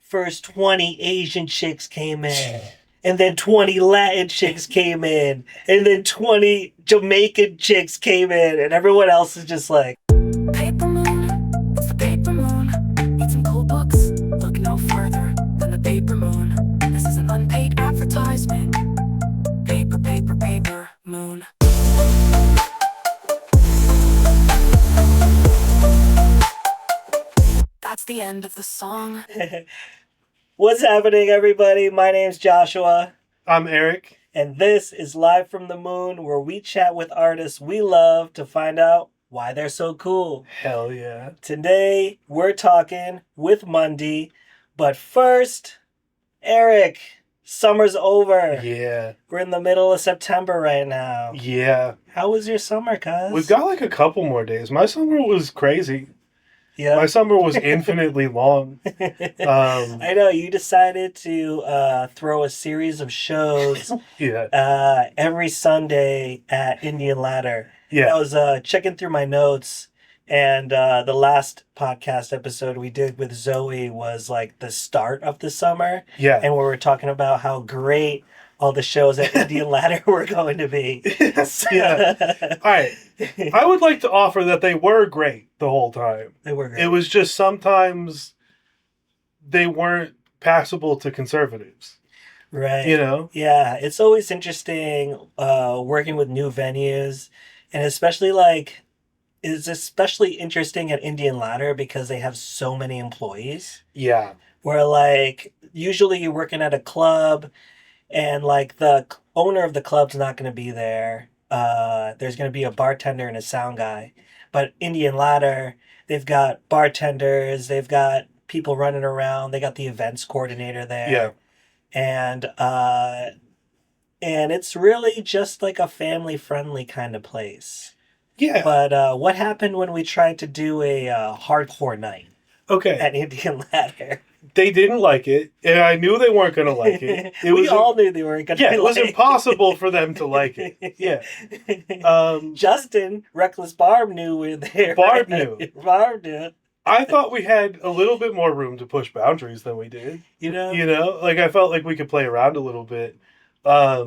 first 20 Asian chicks came in. And then 20 Latin chicks came in. And then 20 Jamaican chicks came in. And everyone else is just like, Paper moon, it's the paper moon. Need some cool books, look no further than the paper moon. This is an unpaid advertisement. Paper, paper, paper moon. That's the end of the song. what's happening, everybody? My name's Joshua. I'm Eric. And this is Live from the Moon, where we chat with artists we love to find out why they're so cool. Hell yeah. Today, we're talking with Mundy. But first, Eric, summer's over. Yeah. We're in the middle of September right now. Yeah. How was your summer, cuz? We've got like a couple more days. My summer was crazy. Yeah. My summer was infinitely long. I know, you decided to throw a series of shows Yeah. every Sunday at Indian Ladder. Yeah. I was checking through my notes, and the last podcast episode we did with Zoe was like the start of the summer. Yeah. And we were talking about how great all the shows at Indian Ladder were going to be. Yeah. All right. I would like to offer that they were great the whole time. They were great. It was just sometimes they weren't passable to conservatives. Right. You know? Yeah, it's always interesting working with new venues, and especially like it's especially interesting at Indian Ladder because they have so many employees. Yeah. Where like usually you're working at a club and like the owner of the club's not going to be there. There's going to be a bartender and a sound guy. But Indian Ladder, they've got bartenders, they've got people running around, they got the events coordinator there. Yeah. And it's really just like a family-friendly kind of place. Yeah. But what happened when we tried to do a hardcore night Okay. at Indian Ladder? They didn't like it, and I knew they weren't going to like it. We all knew they weren't going to Yeah, like it was impossible for them to like it. Yeah. Justin, Reckless Barb knew we were there. Barb knew. Barb knew. I thought we had a little bit more room to push boundaries than we did. You know? You know? Like, I felt like we could play around a little bit. But,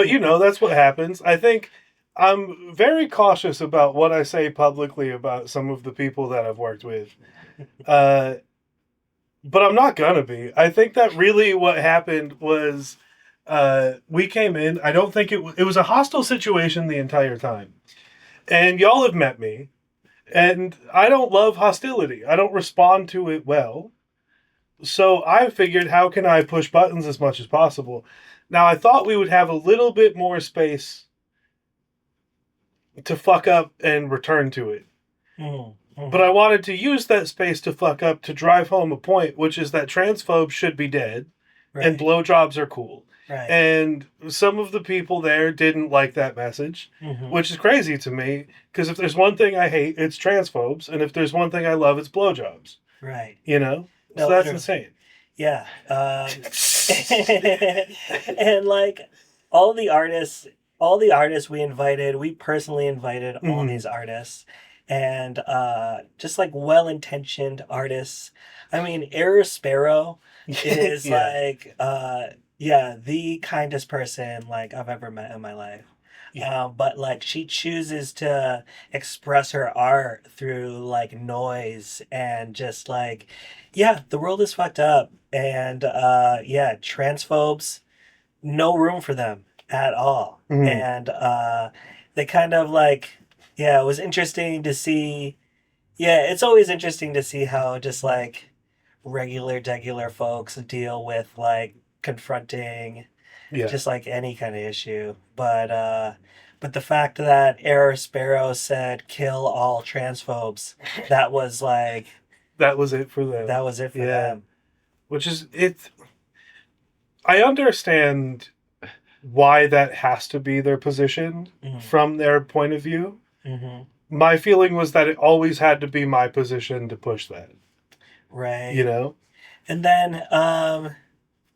you know, that's what happens. I think I'm very cautious about what I say publicly about some of the people that I've worked with. But I'm not gonna be. I think that really what happened was we came in. I don't think it was a hostile situation the entire time. And y'all have met me. And I don't love hostility. I don't respond to it well. So I figured, how can I push buttons as much as possible? Now, I thought we would have a little bit more space to fuck up and return to it. Mm-hmm. But I wanted to use that space to fuck up to drive home a point, which is that transphobes should be dead and blowjobs are cool. Right. And some of the people there didn't like that message, which is crazy to me, because if there's one thing I hate, it's transphobes, and if there's one thing I love, it's blowjobs. Right. You know? No, so that's insane. Yeah. And like all the artists we invited, we personally invited all these artists. And just like well-intentioned artists. I mean, Error Sparrow is like the kindest person like I've ever met in my life. Yeah. But like she chooses to express her art through like noise and just like the world is fucked up, and transphobes, no room for them at all. And they kind of like it was interesting to see. Yeah, it's always interesting to see how just like degular folks deal with like confronting just like any kind of issue. But the fact that Error Sparrow said kill all transphobes, that was like that was it for them. That was it for them. Which is I understand why that has to be their position from their point of view. My feeling was that it always had to be my position to push that. Right. You know? And then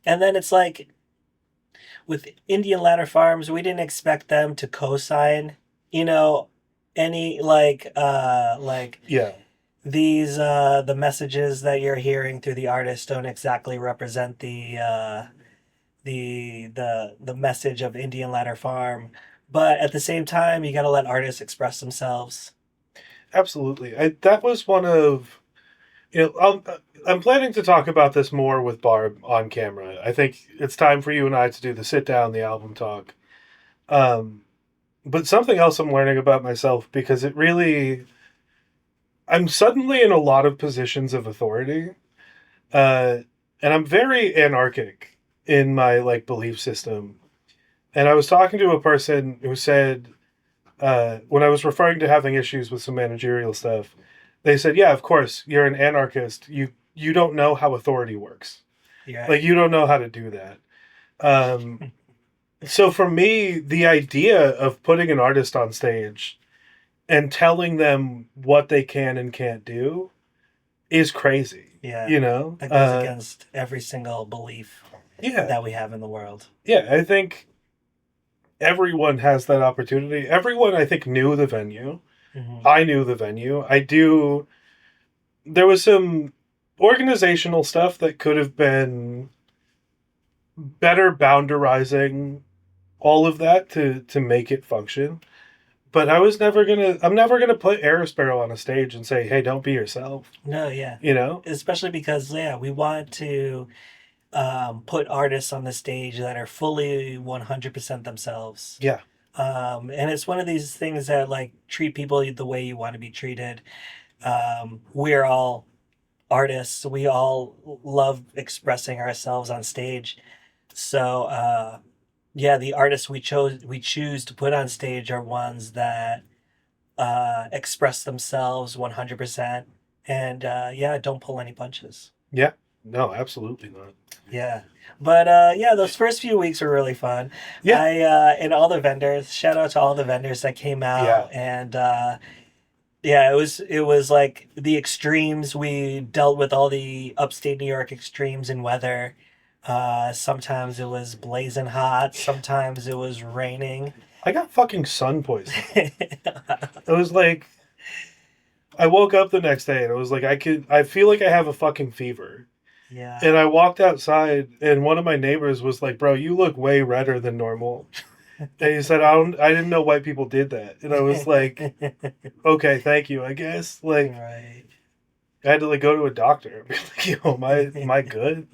it's like with Indian Ladder Farms, we didn't expect them to co-sign, you know, any the messages that you're hearing through the artist don't exactly represent the message of Indian Ladder Farm, but at the same time, you got to let artists express themselves. Absolutely. That was one of, I'm planning to talk about this more with Barb on camera. I think it's time for you and I to do the sit down, the album talk. But something else I'm learning about myself, because it really, I'm suddenly in a lot of positions of authority, uh, and I'm very anarchic in my like belief system. And I was talking to a person who said, when I was referring to having issues with some managerial stuff, they said, "Yeah, of course, you're an anarchist. You don't know how authority works. Yeah. Like you don't know how to do that." So for me, the idea of putting an artist on stage and telling them what they can and can't do is crazy. Yeah. You know, That goes against every single belief yeah, that we have in the world. yeah. I think everyone has that opportunity. Everyone, I think, knew the venue. Mm-hmm. I knew the venue. I do. There was some organizational stuff that could have been better boundarizing all of that to make it function. But I'm never gonna put Air Sparrow on a stage and say, "Hey, don't be yourself." No, yeah. You know? Especially because, yeah, we want to put artists on the stage that are fully 100% themselves. Yeah. And it's one of these things that, like, treat people the way you want to be treated. We're all artists. We all love expressing ourselves on stage. So, yeah, the artists we choose to put on stage are ones that express themselves 100%, and yeah, don't pull any punches. Yeah. No, absolutely not. Yeah, but yeah, those first few weeks were really fun. Yeah. And all the vendors. Shout out to all the vendors that came out, and yeah, it was like the extremes. We dealt with all the upstate New York extremes in weather. Sometimes it was blazing hot. Sometimes it was raining. I got fucking sun poisoning. It was like I woke up the next day and it was like I feel like I have a fucking fever. Yeah. And I walked outside and one of my neighbors was like, "Bro, you look way redder than normal." And he said, I didn't know white people did that." And I was like, "Okay, thank you, I guess." Like Right. I had to like go to a doctor and be like, "Yo, am I good?"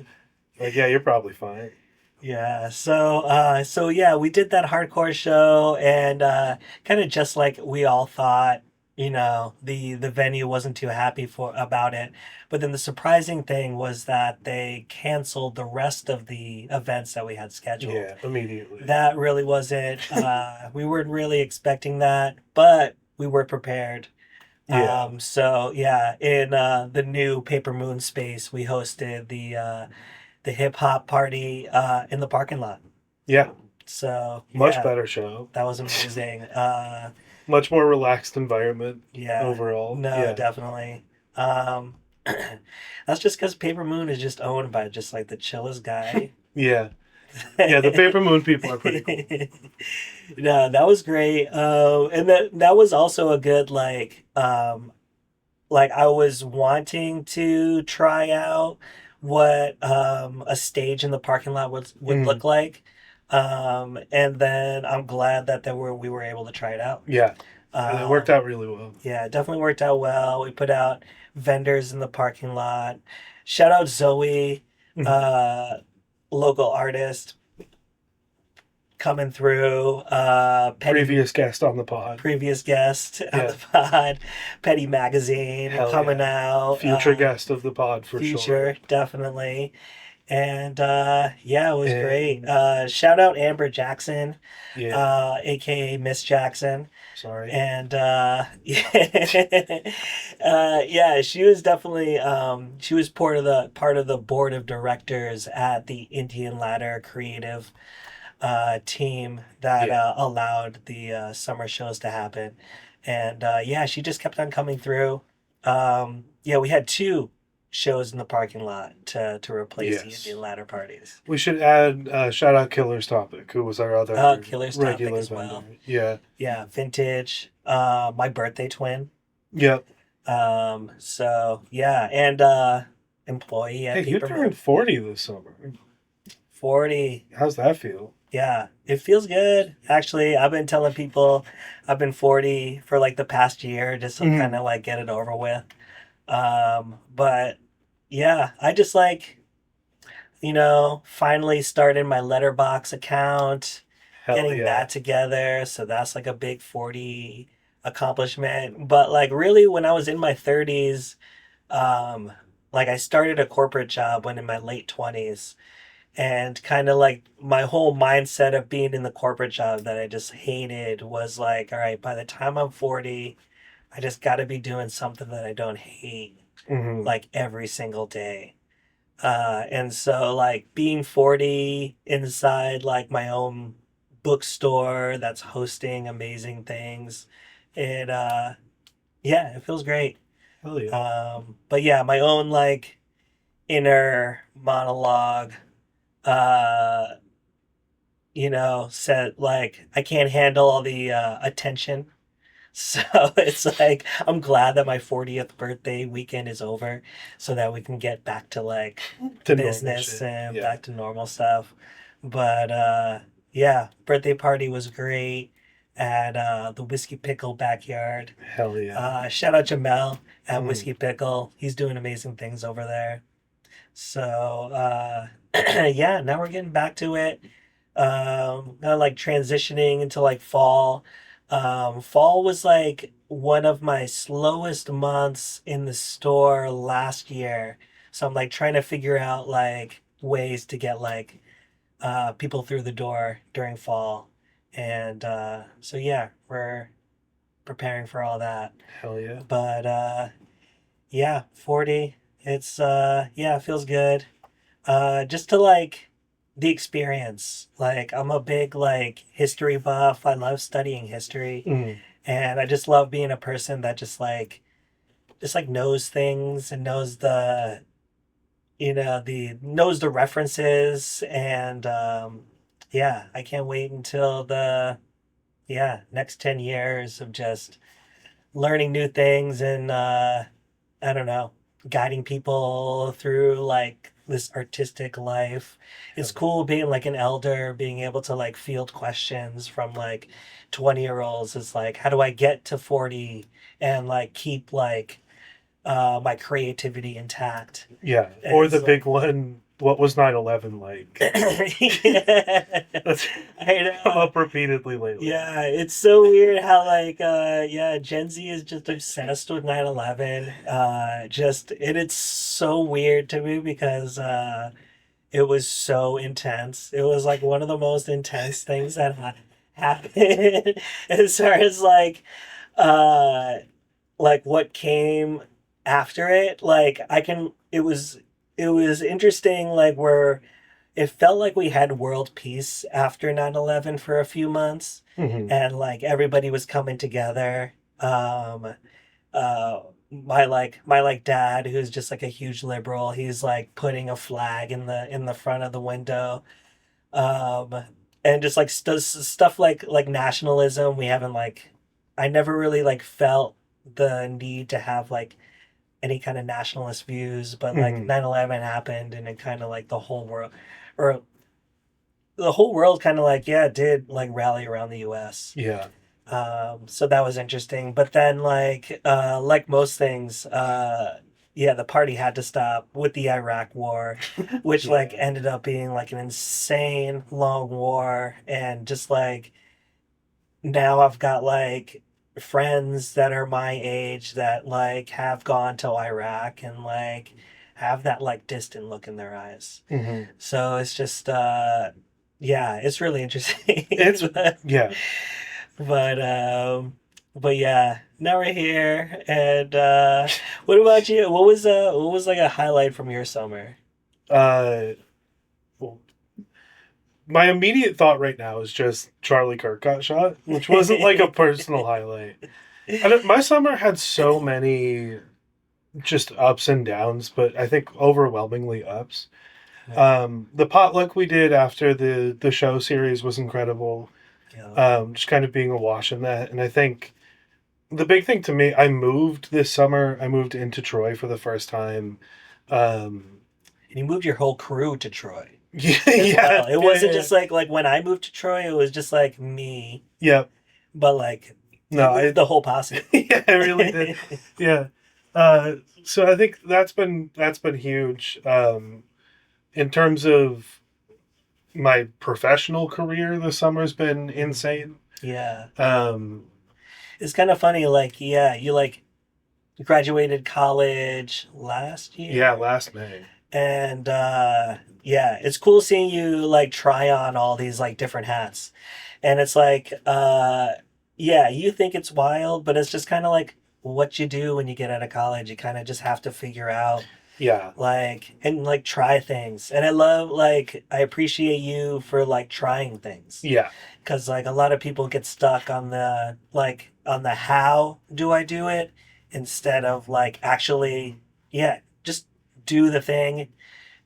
Like, "Yeah, you're probably fine." Yeah. So yeah, we did that hardcore show, and kind of just like we all thought. The venue wasn't too happy about it. But then the surprising thing was that they canceled the rest of the events that we had scheduled. Yeah, immediately. That really wasn't, we weren't really expecting that, but we were prepared. Yeah. So yeah, in the new Paper Moon space, we hosted the hip hop party in the parking lot. Yeah. So Much yeah, better show. that was amazing. Much more relaxed environment Yeah. overall. No, Yeah. definitely. Um, that's just because Paper Moon is just owned by just like the chillest guy. Yeah. Yeah, the Paper Moon people are pretty cool. No, that was great. And that was also a good like I was wanting to try out what a stage in the parking lot would look like. And then I'm glad that we were able to try it out. Yeah. And it worked out really well. Yeah, it definitely worked out well. We put out vendors in the parking lot. Shout out Zoe, local artist coming through. Previous guest on the pod. Previous guest on the pod. Petty Magazine coming out. Future guest of the pod for sure. Future, definitely. And yeah, it was great. Shout out Amber Jackson, aka Miss Jackson. Sorry. And yeah, she was definitely she was part of the board of directors at the Indian Ladder Creative team that allowed the summer shows to happen. And yeah, she just kept on coming through. Yeah, we had two shows in the parking lot to replace the Indian Ladder parties. We should add shout out Killer's Topic, who was our other Killer's Topic as well. Yeah. Yeah, Vintage, my birthday twin. Yep. So yeah, and employee at Hey, you Paper Moon. turned 40 this summer. 40. How's that feel? Yeah, it feels good. Actually, I've been telling people I've been 40 for like the past year just to kind Mm. of like get it over with. But yeah, I just like, finally started my letterbox account, Hell getting yeah. that together. So that's like a big 40 accomplishment. But like really when I was in my 30s, um, like I started a corporate job when in my late 20s, and kind of like my whole mindset of being in the corporate job that I just hated was like, all right, by the time I'm 40, I just got to be doing something that I don't hate Hmm. like every single day. And so like being 40 inside like my own bookstore that's hosting amazing things, it yeah, it feels great. Hell yeah. But yeah, my own like inner monologue uh said like I can't handle all the attention. So it's like I'm glad that my 40th birthday weekend is over so that we can get back to like To normal business shit. and Yeah. back to normal stuff. But yeah, birthday party was great at the Whiskey Pickle backyard. Hell yeah. Shout out Jamel at Mm. Whiskey Pickle. He's doing amazing things over there. So yeah, now we're getting back to it. Kind of like transitioning into like fall. Fall was like one of my slowest months in the store last year. So I'm like trying to figure out like ways to get like people through the door during fall. And so yeah, we're preparing for all that. Hell yeah. But yeah, 40. It's yeah, it feels good. Just to like the experience. Like I'm a big like history buff. I love studying history, Mm. and I just love being a person that just like knows things and knows the knows the references, and yeah, I can't wait until the next 10 years of just learning new things and I don't know, guiding people through like this artistic life. It's Hell cool being like an elder, being able to like field questions from like 20-year-olds. It's like, how do I get to 40 and like keep like my creativity intact? yeah. Or the It's like, big one, what was 9/11 like? yeah, That's I come know. up repeatedly lately. Yeah, it's so weird how like yeah, Gen Z is just obsessed with 9/11. Just it's so weird to me because it was so intense. It was like one of the most intense things that happened as far as uh like what came after it. Like it was interesting like where it felt like we had world peace after 9/11 for a few months, Hmm. and like everybody was coming together. Uh my dad, who's just like a huge liberal, he's like putting a flag in the front of the window. um and just like stuff like nationalism. We haven't like I never really like felt the need to have like any kind of nationalist views, but like Hmm. 9/11 happened and it kind of like or the whole world kind of like yeah did like rally around the US. Yeah. So that was interesting, but then like most things, yeah, the party had to stop with the Iraq war, which like Yeah. ended up being like an insane long war. And just like now I've got like friends that are my age that like have gone to Iraq and like have that like distant look in their eyes. Hmm. So it's just yeah, it's really interesting. It's, but yeah. but but yeah, now we're here. And what about you? What was like a highlight from your summer? Uh, well, my immediate thought right now is just Charlie Kirk got shot, which wasn't like a personal highlight. My summer had so many just ups and downs, but I think overwhelmingly ups. The potluck we did after the show series was incredible. Yeah. Just kind of being awash in that, and I think the big thing to me, I moved this summer. I moved into Troy for the first time. Um, And you moved your whole crew to Troy yeah, as yeah, well. It wasn't just like when I moved to Troy, it was just like me, yeah. but like you No, moved the whole posse. yeah, I really did. Yeah. So I think that's been huge. In terms of my professional career, the summer's been insane. Yeah. Um, It's kind of funny, like, yeah, you like graduated college last yeah, year. last May. And yeah, it's cool seeing you like try on all these like different hats. And it's like, yeah, you think it's wild, but it's just kind of like what you do when you get out of college. You kind of just have to figure out Yeah, like and like try things. And I love like I appreciate you for like trying things yeah, because like a lot of people get stuck on the like on the how do I do it instead of like actually yeah just do the thing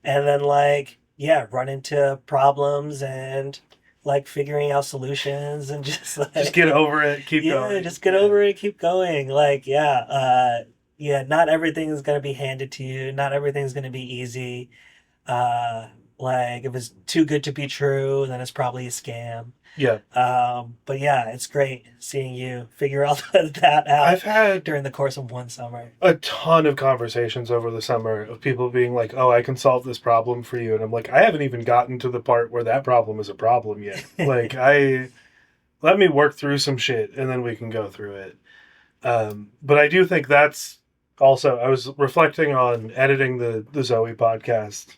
and then like yeah run into problems and like figuring out solutions and just just like get over it, keep yeah going. just get Yeah, over it keep going like yeah yeah not everything is going to be handed to you not everything's going to be easy uh like if it's too good to be true then it's probably a scam yeah. but yeah, it's great seeing you figure all that out I've had during the course of one summer. a ton of conversations over the summer of people being like, "Oh, I can solve this problem for you," and I'm like, I haven't even gotten to the part where that problem is a problem yet. Like, I let me work through some shit, and then we can go through it. But I do think that's also, I was reflecting on editing the Zoe podcast.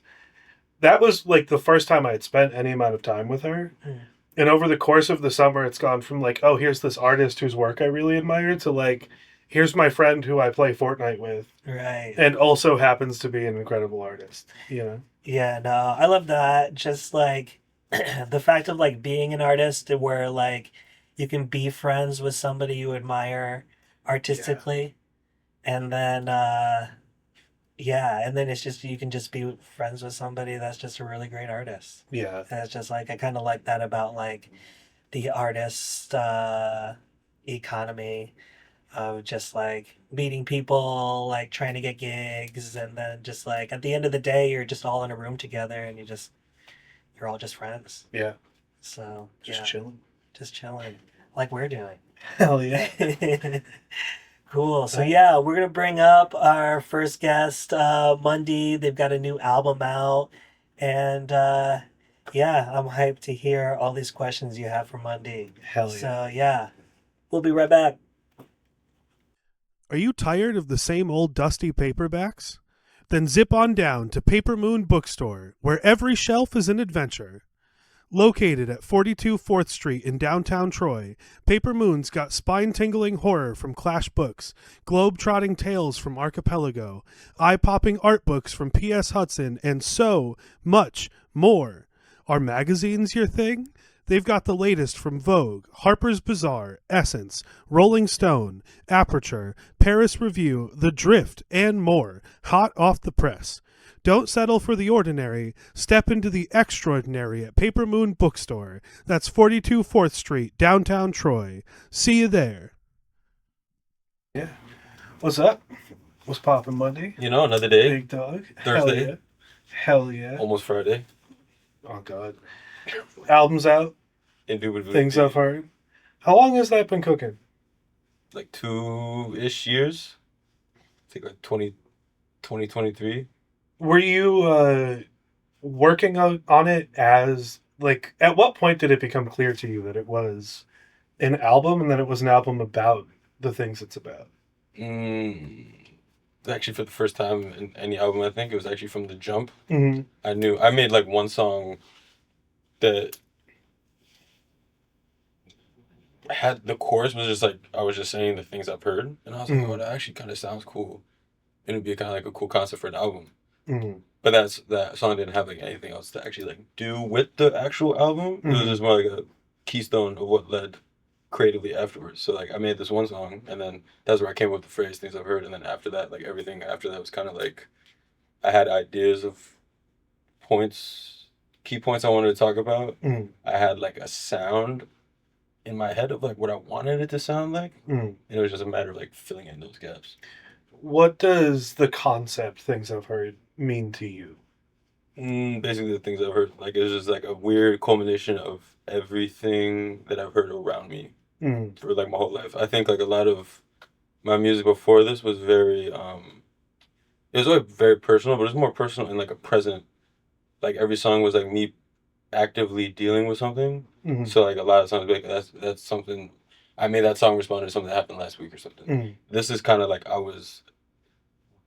That was like the first time I had spent any amount of time with her. Mm. And over the course of the summer, it's gone from like, oh, here's this artist whose work I really admire to like, here's my friend who I play Fortnite with Right. and also happens to be an incredible artist, you know? Yeah, no, I love that. Just like the fact of like being an artist where like you can be friends with somebody you admire Yeah. artistically and then yeah, and then it's just you can just be friends with somebody that's just a really great artist. Yeah. And it's just like I kind of like that about like the artist economy of just like meeting people, like trying to get gigs, and then just like at the end of the day, you're just all in a room together and you're all just friends. Yeah. So Just yeah, chilling. just chilling like we're doing. Hell yeah. Cool. So yeah, we're gonna bring up our first guest, Mundy. They've got a new album out, and yeah, I'm hyped to hear all these questions you have for Mundy. Hell yeah. So yeah, we'll be right back. Are you tired of the same old dusty paperbacks? Then zip on down to Paper Moon Bookstore, where every shelf is an adventure. Located at 42 4th Street in downtown Troy, Paper Moon's got spine-tingling horror from Clash Books, globe-trotting tales from Archipelago, eye-popping art books from P.S. Hudson, and so much more. Are magazines your thing? They've got the latest from Vogue, Harper's Bazaar, Essence, Rolling Stone, Aperture, Paris Review, The Drift, and more, hot off the press. Don't settle for the ordinary. Step into the extraordinary at Paper Moon Bookstore. That's 42 4th Street, downtown Troy. See you there. Yeah. What's up? What's poppin' Monday? You know, another day. Big dog. Thursday. Hell yeah. Hell yeah. Almost Friday. Oh, God. Albums out. Indubitably. Things I've heard. How long has that been cooking? Like 2-ish years. I think like 2023. Were you working on it as, like, at what point did it become clear to you that it was an album and that it was an album about the things it's about? Actually, for the first time in any album, I think it was actually from the jump. Mm-hmm. I made like one song that had the chorus was just like I was just saying the things I've heard, and I was like, oh, that actually kind of sounds cool, and it'd be kind of like a cool concept for an album. Mm-hmm. But that song didn't have like anything else to actually like do with the actual album. It was just more like a keystone of what led creatively afterwards. So like I made this one song, and then that's where I came up with the phrase "things I've heard," and then after that, like everything after that was kind of like I had ideas of key points I wanted to talk about. Mm-hmm. I had like a sound in my head of like what I wanted it to sound like. Mm. It was just a matter of like filling in those gaps. What does the concept Things I've Heard mean to you? Basically, the things I've heard, like it's just like a weird culmination of everything that I've heard around me Mm. for like my whole life. I think like a lot of my music before this was very it was always very personal, but it was more personal in like a present. Like every song was like me actively dealing with something. Mm. So like a lot of songs, like that's something. I made that song respond to something that happened last week or something. Mm. This is kind of like I was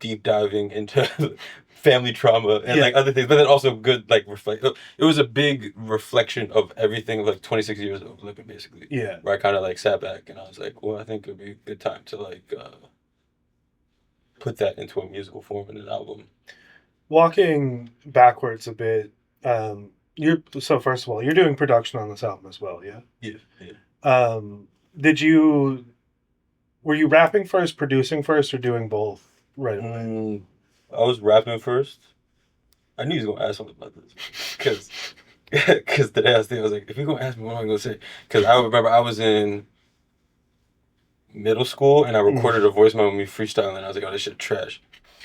deep diving into family trauma and like other things, but then also good like reflect. It was a big reflection of everything of like 26 years of living, basically. Yeah. Where I kind of like sat back and I was like, well, I think it'd be a good time to like put that into a musical form in an album. Walking backwards a bit, you're so first of all, you're doing production on this album as well, yeah? Yeah, yeah. Were you rapping first, producing first, or doing both right away? I was rapping first. I knew he was gonna ask something about this because today I was like, if you're gonna ask me, what am I gonna say? Because I remember I was in middle school and I recorded a voicemail with me freestyling. And I was like, oh, this shit trash,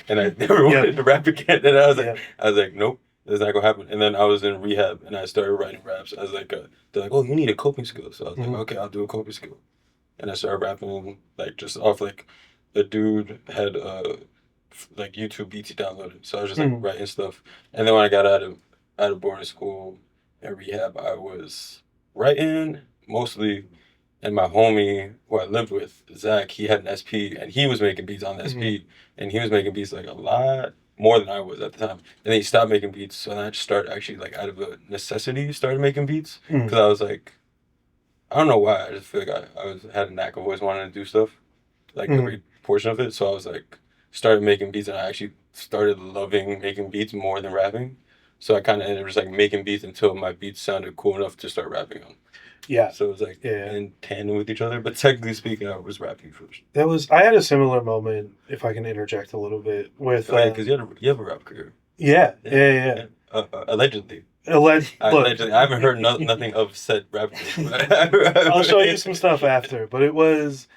and I never wanted to rap again. And I was like, nope, that's not gonna happen. And then I was in rehab and I started writing raps. I was like, they're like, oh, you need a coping skill. So I was like, okay, I'll do a coping skill. And I started rapping like just off like the dude had like YouTube beats he downloaded. So I was just like writing stuff. And then when I got out of boarding school and rehab, I was writing mostly. And my homie who I lived with, Zach, he had an SP and he was making beats on the SP and he was making beats like a lot more than I was at the time. And then he stopped making beats. So then I just started actually like out of a necessity started making beats because I was like, I don't know why. I just feel like I had a knack of always wanting to do stuff, like every portion of it. So I was like, started making beats, and I actually started loving making beats more than rapping. So I kind of ended up just like making beats until my beats sounded cool enough to start rapping on. Yeah. So it was like in tandem with each other. But technically speaking, I was rapping first. I had a similar moment, if I can interject a little bit, with because you have a rap career. Yeah. Allegedly. Allegedly. I haven't heard nothing of said rap career. I'll show you some stuff after, but it was.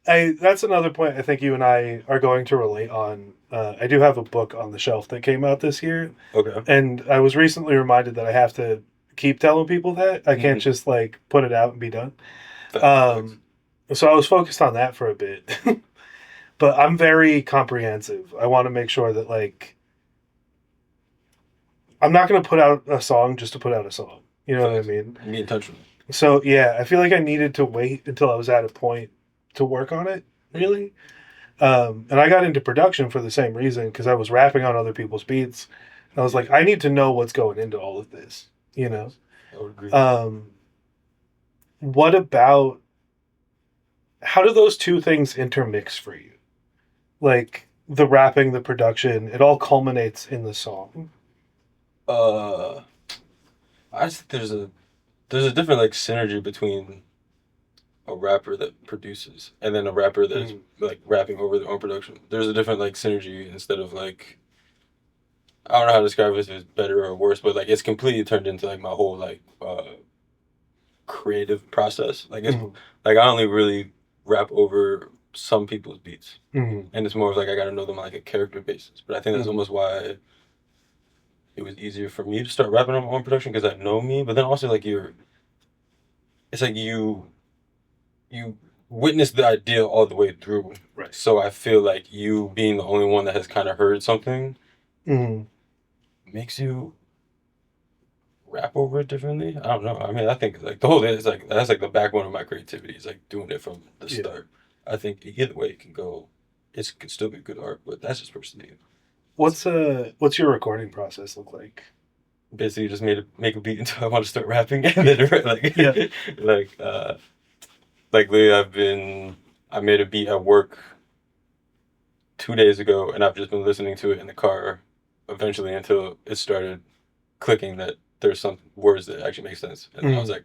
That's another point I think you and I are going to relate on. I do have a book on the shelf that came out this year. Okay. And I was recently reminded that I have to keep telling people that. I can't just like put it out and be done. So I was focused on that for a bit. But I'm very comprehensive. I want to make sure that like I'm not going to put out a song just to put out a song. You know what I mean? Be intentional. So yeah, I feel like I needed to wait until I was at a point to work on it, really. And I got into production for the same reason, because I was rapping on other people's beats. And I was like, I need to know what's going into all of this, you know? I would agree. What about, how do those two things intermix for you? Like, the rapping, the production, it all culminates in the song. I just think there's a different like synergy between a rapper that produces and then a rapper that's like rapping over their own production. There's a different like synergy instead of like, I don't know how to describe it, if it's better or worse, but like it's completely turned into like my whole like creative process. Like it's like I only really rap over some people's beats, and it's more of like I gotta know them on like a character basis. But I think that's almost why it was easier for me to start rapping on my own production, because I know me. But then also like it's like you witness the idea all the way through. Right. So I feel like you being the only one that has kind of heard something makes you rap over it differently. I don't know. I mean, I think like the whole thing is like that's like the backbone of my creativity is like doing it from the start. I think either way it can go. It can still be good art, but that's just personally. What's your recording process look like? Basically, just make a beat until I want to start rapping, and then like lately I made a beat at work 2 days ago, and I've just been listening to it in the car, eventually until it started clicking that there's some words that actually make sense, and I was like,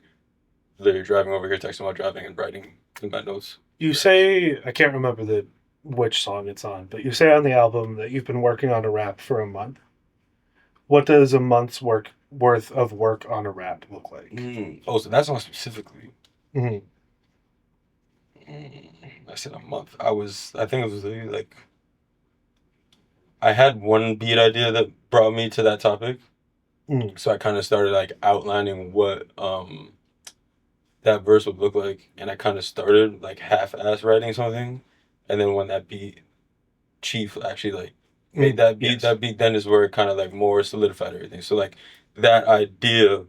literally driving over here, texting while driving, and writing in my notes. You say, I can't remember which song it's on, but you say on the album that you've been working on a rap for a month. What does a month's worth of work on a rap look like? Oh, so that song specifically. Mhm. I said a month. I think it was really, like, I had one beat idea that brought me to that topic. Mhm. So I kind of started like outlining what that verse would look like, and I kind of started like half-ass writing something, and then when that beat Chief actually like made that beat, Yes. that beat then is where it kind of like more solidified everything. So like that idea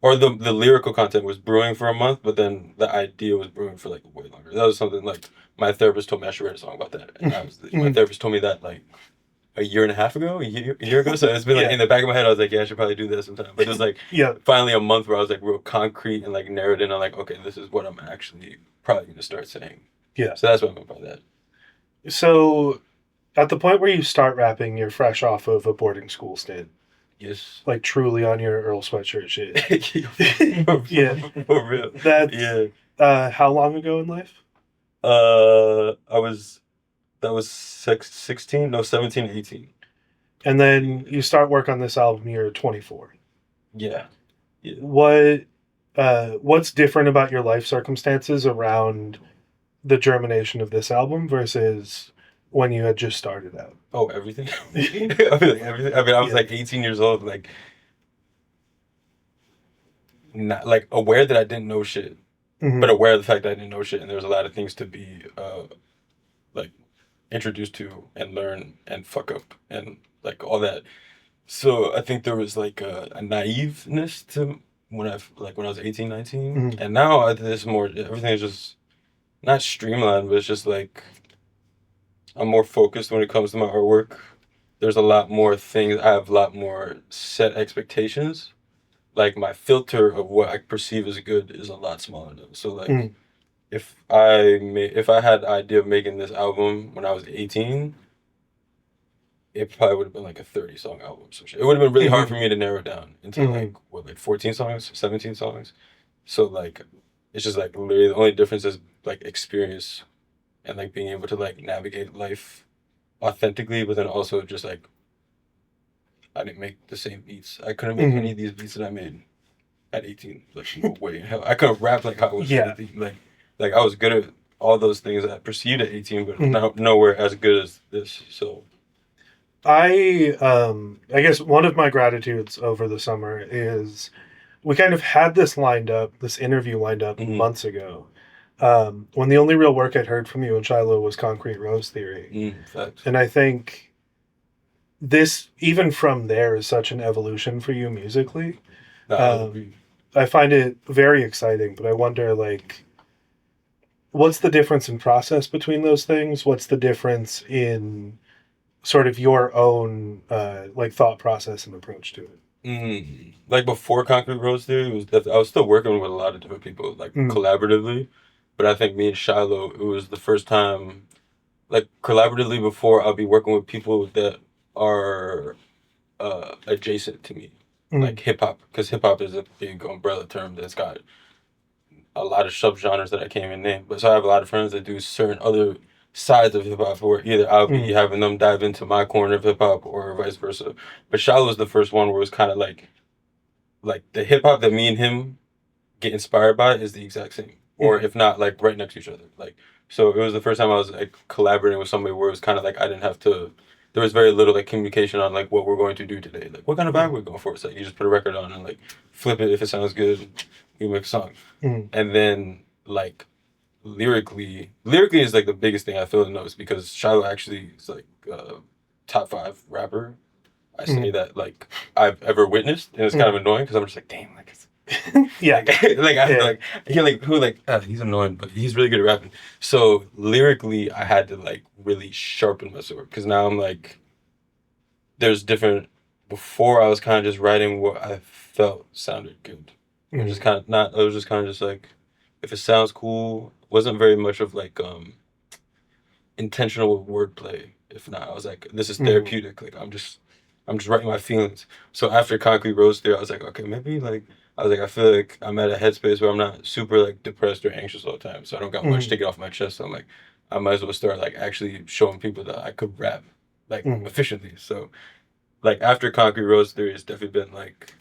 or the lyrical content was brewing for a month, but then the idea was brewing for like way longer. That was something like my therapist told me I should write a song about that, and my Mhm. therapist told me that like a year and a half ago, a year ago. So it's been like Yeah. in the back of my head, I was like, yeah, I should probably do that sometime. But it was like Yeah. finally a month where I was like real concrete and like narrowed in on like, okay, this is what I'm actually probably gonna start saying. Yeah. So that's what I meant by that. So at the point where you start rapping, you're fresh off of a boarding school stint, Yes. like truly on your Earl Sweatshirt shit. Yeah. For real. That's Yeah. how long ago in life? I was that was 16, no, 17, 18. And then you start work on this album. You're 24. Yeah. Yeah. What's different about your life circumstances around the germination of this album versus when you had just started out? Oh, everything. I mean, like, everything. I mean, I was Yeah. like 18 years old, like not like aware that I didn't know shit, Mhm. but aware of the fact that I didn't know shit, and there was a lot of things to be like introduced to and learn and fuck up and like all that. So I think there was like a naiveness to when I was 18, 19. Mhm. And now there's more. Everything is just not streamlined, but it's just like I'm more focused when it comes to my artwork. There's a lot more things. I have a lot more set expectations. Like my filter of what I perceive as good is a lot smaller now. So like Mhm. if I had the idea of making this album when I was 18, it probably would have been like a 30 song album. So shit. It would have been really hard for me to narrow down into like what, like 14 songs, 17 songs. So like it's just like literally the only difference is like experience and like being able to like navigate life authentically, but then also just like I didn't make the same beats. I couldn't make any of these beats that I made at 18. Like no way in hell. I couldn't rap like how I was Yeah. 18. Like I was good at all those things that I perceived at 18, but Mhm. nowhere as good as this. So I guess one of my gratitudes over the summer is we kind of had this interview lined up mhm. months ago. When the only real work I'd heard from you and Shiloh was Concrete Rose Theory. Facts. And I think this, even from there, is such an evolution for you musically. Nah, I would agree. I find it very exciting, but I wonder, like, what's the difference in process between those things? What's the difference in sort of your own, like, thought process and approach to it? Like before Concrete Rose Theory, I was still working with a lot of different people, like collaboratively. But I think me and Shiloh, it was the first time, like collaboratively before, I'll be working with people that are adjacent to me, like hip hop, because hip hop is a big umbrella term that's got a lot of subgenres that I can't even name. But so I have a lot of friends that do certain other sides of hip hop, where either I'll be having them dive into my corner of hip hop or vice versa. But Shallow was the first one where it was kind of like the hip hop that me and him get inspired by is the exact same, or if not, like right next to each other. Like so, it was the first time I was like collaborating with somebody where it was kind of like I didn't have to. There was very little like communication on like what we're going to do today, like what kind of vibe we're going for. It's like you just put a record on and like flip it if it sounds good, you make a song, and then like lyrically is like the biggest thing I feel to notice because Shiloh actually is like top 5 rapper. I say that like I've ever witnessed, and it's kind of annoying because I'm just like, damn, like it's Yeah. like I feel like who like he's annoying, but he's really good at rapping. So lyrically, I had to like really sharpen my sword because now I'm like, there's different. Before I was kind of just writing what I felt sounded good. It was just kind of not. I was just kind of just like, if it sounds cool, wasn't very much of like intentional wordplay. If not, I was like, this is therapeutic. Like I'm just writing my feelings. So after Concrete Rose Theory, I was like, okay, maybe like I was like, I feel like I'm at a headspace where I'm not super like depressed or anxious all the time. So I don't got much to get off my chest. So I'm like, I might as well start like actually showing people that I could rap like efficiently. So like after Concrete Rose Theory, it's definitely been like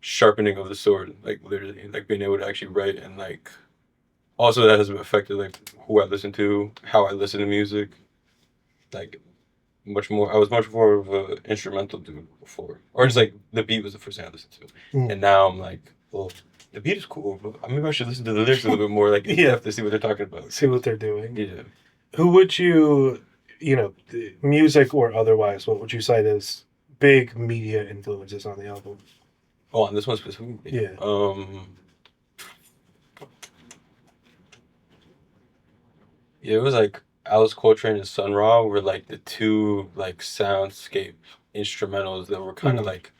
sharpening of the sword, like literally, like being able to actually write and like also that has affected like who I listen to, how I listen to music, like much more. I was much more of an instrumental dude before, or just like the beat was the first thing I listened to, and now I'm like, well, the beat is cool, but maybe I should listen to the lyrics a little bit more, like in depth to see what they're talking about. See what they're doing. Yeah. Who would you, music or otherwise, what would you cite as big media influences on the album? Oh, on this one specifically? Yeah. Yeah, it was like Alice Coltrane and Sun Ra were like the two like soundscape instrumentals that were kind of like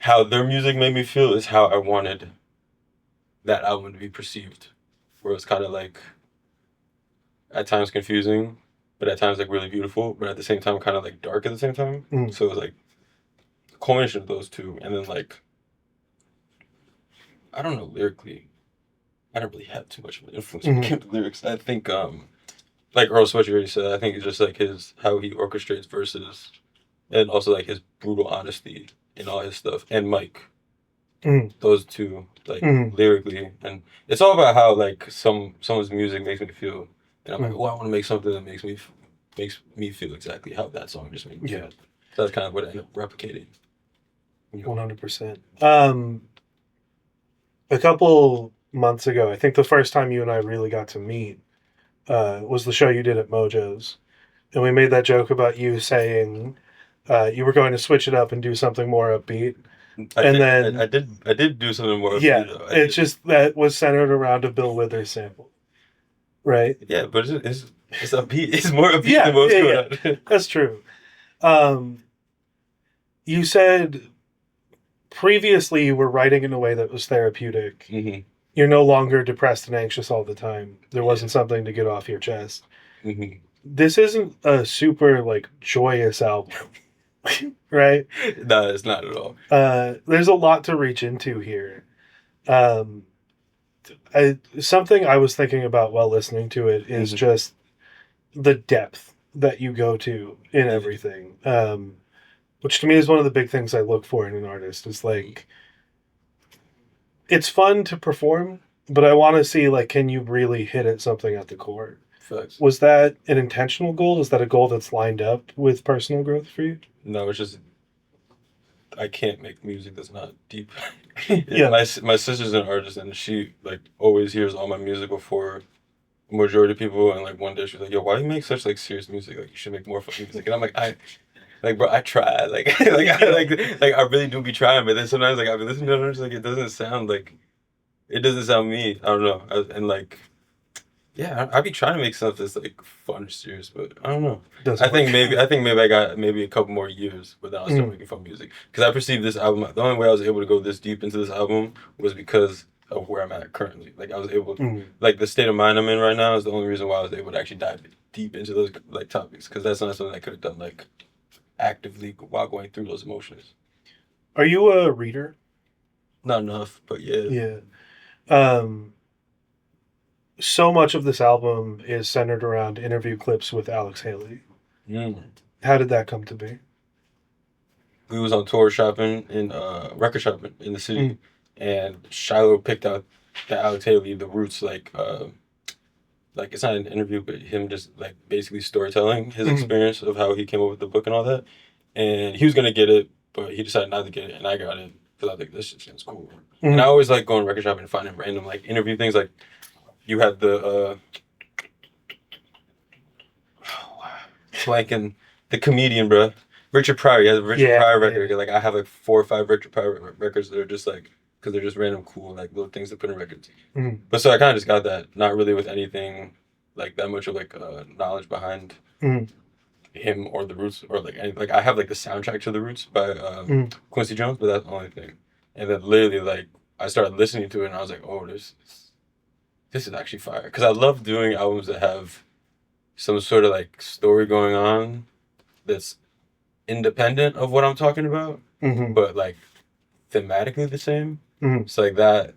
how their music made me feel is how I wanted that album to be perceived. Where it was kind of like at times confusing, but at times like really beautiful, but at the same time kind of like dark at the same time. So it was like a culmination of those two, and then like I don't know lyrically, I don't really have too much of an influence when it came to lyrics. I think like Earl Sweatshirt already said, I think it's just like his how he orchestrates verses, and also like his brutal honesty in all his stuff, and Mike. Those two, like lyrically, and it's all about how like someone's music makes me feel, and I'm like, oh, I want to make something that makes me feel exactly how that song just made me feel. So that's kind of what I ended up replicating. 100%. A couple months ago, I think the first time you and I really got to meet was the show you did at Mojo's, and we made that joke about you saying you were going to switch it up and do something more upbeat. I did do something more. Yeah, it's just that was centered around a Bill Withers sample, right? Yeah, but it's upbeat. It's more upbeat than most. Yeah. That's true. You said previously you were writing in a way that was therapeutic. You're no longer depressed and anxious all the time. There wasn't something to get off your chest. This isn't a super like joyous album. Right? No, it's not at all. There's a lot to reach into here. Something I was thinking about while listening to it is just the depth that you go to in everything. Which to me is one of the big things I look for in an artist. Is like, it's fun to perform, but I want to see like, can you really hit at something at the core? Facts. Was that an intentional goal? Is that a goal that's lined up with personal growth for you? No, it's just I can't make music that's not deep. Yeah. My sister's an artist, and she like always hears all my music before majority of people. And like one day she was like, "Yo, why do you make such like serious music? Like you should make more fun music." And I'm like, bro, I try. Like I really do be trying, but then sometimes like I be listening to it, and I'm just like it doesn't sound me. I don't know, and like. Yeah, I'd be trying to make stuff that's like fun or serious, but I don't know. I think maybe I got maybe a couple more years, but then I'll start making fun music. Because I perceive this album, the only way I was able to go this deep into this album was because of where I'm at currently. Like I was able to, like the state of mind I'm in right now is the only reason why I was able to actually dive deep into those like topics. Because that's not something I could have done like actively while going through those emotions. Are you a reader? Not enough, but yeah. Yeah. So much of this album is centered around interview clips with Alex Haley. How did that come to be? We was on tour shopping in record shopping in the city, and Shiloh picked out the Alex Haley, the roots, like it's not an interview, but him just like basically storytelling his experience of how he came up with the book and all that. And he was gonna get it, but he decided not to get it, and I got it because I was like, this shit sounds cool. And I always like going record shopping and finding random like interview things like. You had the blanking the comedian, bro. Richard Pryor. You had the Richard Pryor record. Like I have like 4 or 5 Richard Pryor records that are just like because they're just random cool like little things to put in records. But so I kind of just got that, not really with anything like that much of like knowledge behind him or the Roots or like any, like I have like the soundtrack to the Roots by Quincy Jones, but that's the only thing. And then literally like I started listening to it and I was like, oh, this is actually fire. Because I love doing albums that have some sort of like story going on that's independent of what I'm talking about, but like thematically the same. So like that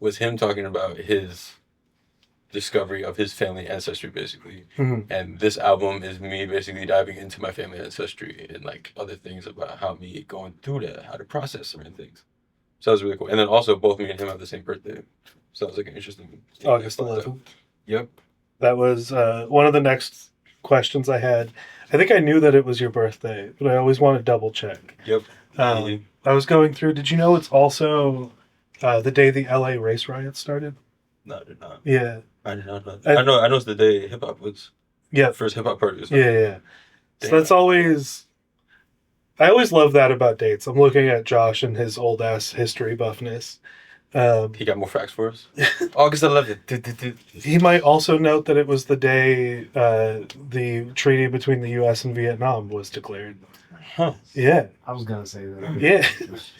was him talking about his discovery of his family ancestry basically. And this album is me basically diving into my family ancestry and like other things about how me going through that, how to process certain things. So that was really cool. And then also both me and him have the same birthday. So that was like an interesting. August 11th. Yep. That was one of the next questions I had. I think I knew that it was your birthday, but I always want to double check. Yep. I was going through. Did you know it's also the day the LA race riots started? No, I did not. Yeah. I did not know. I know it's the day hip hop was. Yeah. First hip hop party. Or Yeah. something. So that's always. I always love that about dates. I'm looking at Josh and his old ass history buffness. He got more facts for us. August 11th. He might also note that it was the day the treaty between the U.S. and Vietnam was declared. Huh. Yeah. I was gonna say that. Yeah.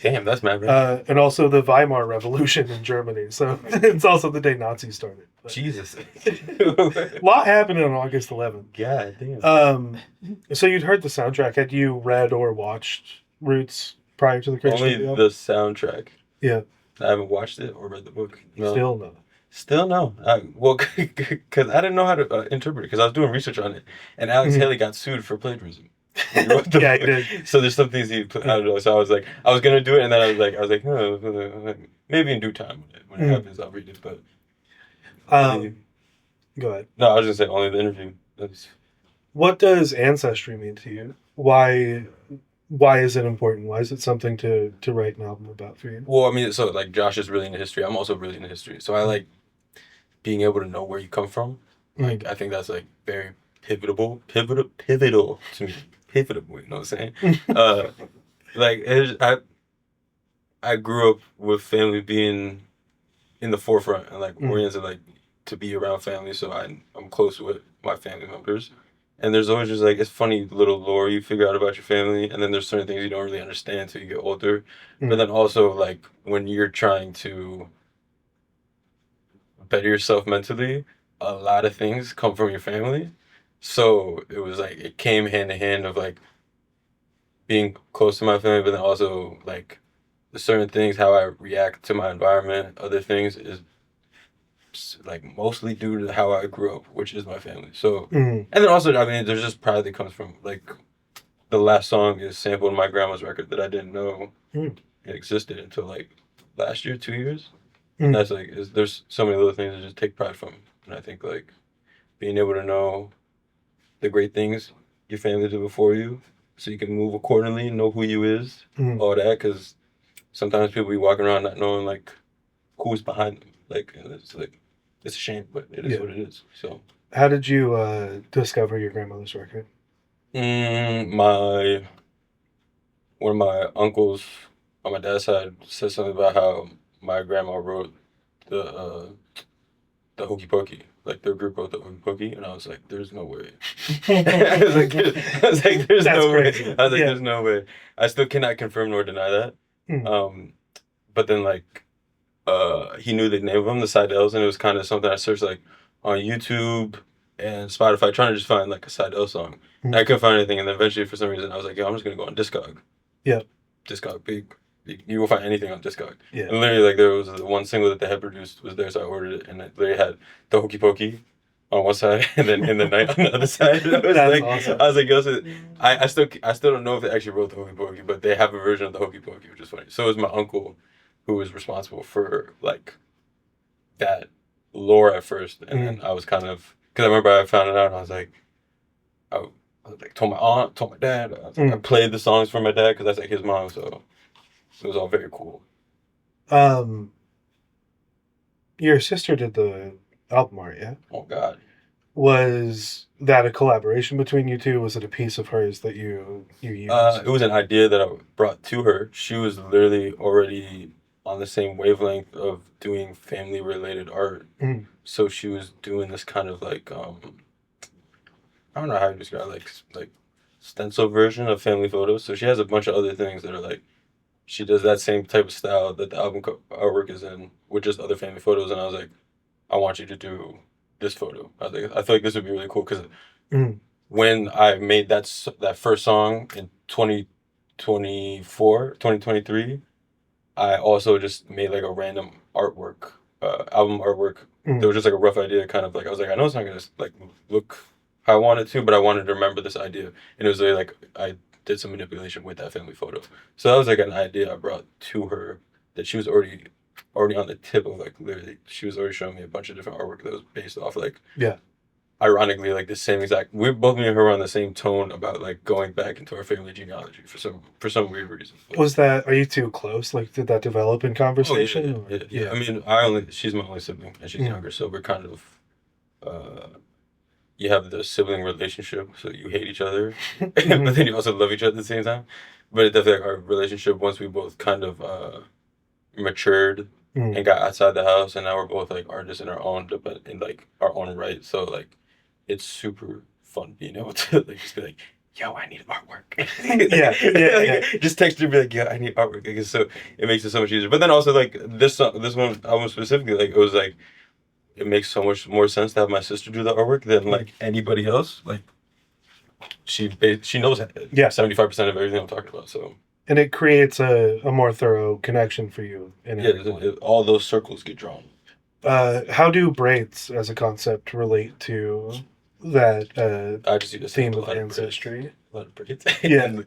Damn, that's mad, right? And also the Weimar Revolution in Germany. So it's also the day Nazis started. But Jesus. a lot happened on August 11th. God damn. So you'd heard the soundtrack. Had you read or watched Roots prior to the Christian Only video? the soundtrack. Yeah. I haven't watched it or read the book. No. Still no. Still no. Well, because I didn't know how to interpret it because I was doing research on it, and Alex Haley got sued for plagiarism. Yeah, he did. So there's some things he put. I don't know. So I was like, I was gonna do it, and then I was like, maybe in due time when it happens, I'll read it. But Go ahead. no, I was gonna say only the interview. What does ancestry mean to you? Why is it important? Why is it something to write an album about for you? Well, I mean, so like Josh is really into history. I'm also really into history. So I like being able to know where you come from. Like I think that's like very pivotal to me. Pivotal, you know what I'm saying? I grew up with family being in the forefront and like oriented like to be around family, so I'm close with my family members. And there's always just like it's funny little lore you figure out about your family, and then there's certain things you don't really understand until you get older. But then also like when you're trying to better yourself mentally, a lot of things come from your family. So it was like it came hand in hand of like being close to my family, but then also like certain things, how I react to my environment, other things is like mostly due to how I grew up, which is my family. So and then also I mean there's just pride that comes from like the last song is sampled in my grandma's record that I didn't know it existed until like last year, 2 years. And that's like there's so many little things to just take pride from. And I think like being able to know the great things your family did before you, so you can move accordingly, know who you is, all that. Because sometimes people be walking around not knowing like who's behind them. Like it's a shame, but it is what it is. So how did you discover your grandmother's record? One of my uncles on my dad's side said something about how my grandma wrote the Hokey Pokey. Like their group wrote the Hokey Pokey, and I was like, "There's no way." I was like, "There's That's no crazy. way." I was like, "There's no way." I still cannot confirm nor deny that. But then like, he knew the name of them, the Seidels, and it was kind of something I searched like on YouTube and Spotify, trying to just find like a Seidel song. And I couldn't find anything, and then eventually, for some reason, I was like, "Yo, I'm just gonna go on Discog." Yeah. Discog, big. You will find anything on Discog. Yeah. And literally, like, there was the one single that they had produced was there, so I ordered it, and it literally had the Hokey Pokey on one side, and then In the Night on the other side. That's awesome. I was like, yo, so I still don't know if they actually wrote the Hokey Pokey, but they have a version of the Hokey Pokey, which is funny. So it was my uncle who was responsible for, like, that lore at first, and then I was kind of, because I remember I found it out, and I was like, told my aunt, told my dad, I played the songs for my dad, because that's like his mom, so it was all very cool. Your sister did the album art, yeah? Oh, God. Was that a collaboration between you two? Was it a piece of hers that you used? It was an idea that I brought to her. She was literally already on the same wavelength of doing family-related art. So she was doing this kind of like, I don't know how to describe it, like stencil version of family photos. So she has a bunch of other things that are like, she does that same type of style that the album artwork is in with just other family photos. And I was like, I want you to do this photo. I was like, I feel like this would be really cool because when I made that first song in 2023, I also just made like a random artwork, album artwork. There was just like a rough idea, kind of like, I was like, I know it's not going to like look how I wanted to, but I wanted to remember this idea. And it was really like, I did some manipulation with that family photo. So that was like an idea I brought to her that she was already on the tip of like literally she was already showing me a bunch of different artwork that was based off like Yeah. ironically like the same exact we both me and her were on the same tone about like going back into our family genealogy for some weird reason. Was that, are you too close? Like, did that develop in Oh, conversation? yeah. I mean, she's my only sibling, and she's younger, so we're kind of, you have the sibling relationship, so you hate each other, but then you also love each other at the same time. But it definitely, like, our relationship, once we both kind of matured and got outside the house, and now we're both like artists in our own, in like our own right. So like, it's super fun being able to like just be like, yo, I need artwork. Just text her and be like, yo, I need artwork. Like, so it makes it so much easier. But then also like this one album specifically, like it was like it makes so much more sense to have my sister do the artwork than like anybody else. Like she knows 75% of everything I'm talking about. So And it creates a more thorough connection for you. All those circles get drawn. How do braids as a concept relate to that I just use theme of ancestry? A lot of braids. Yeah.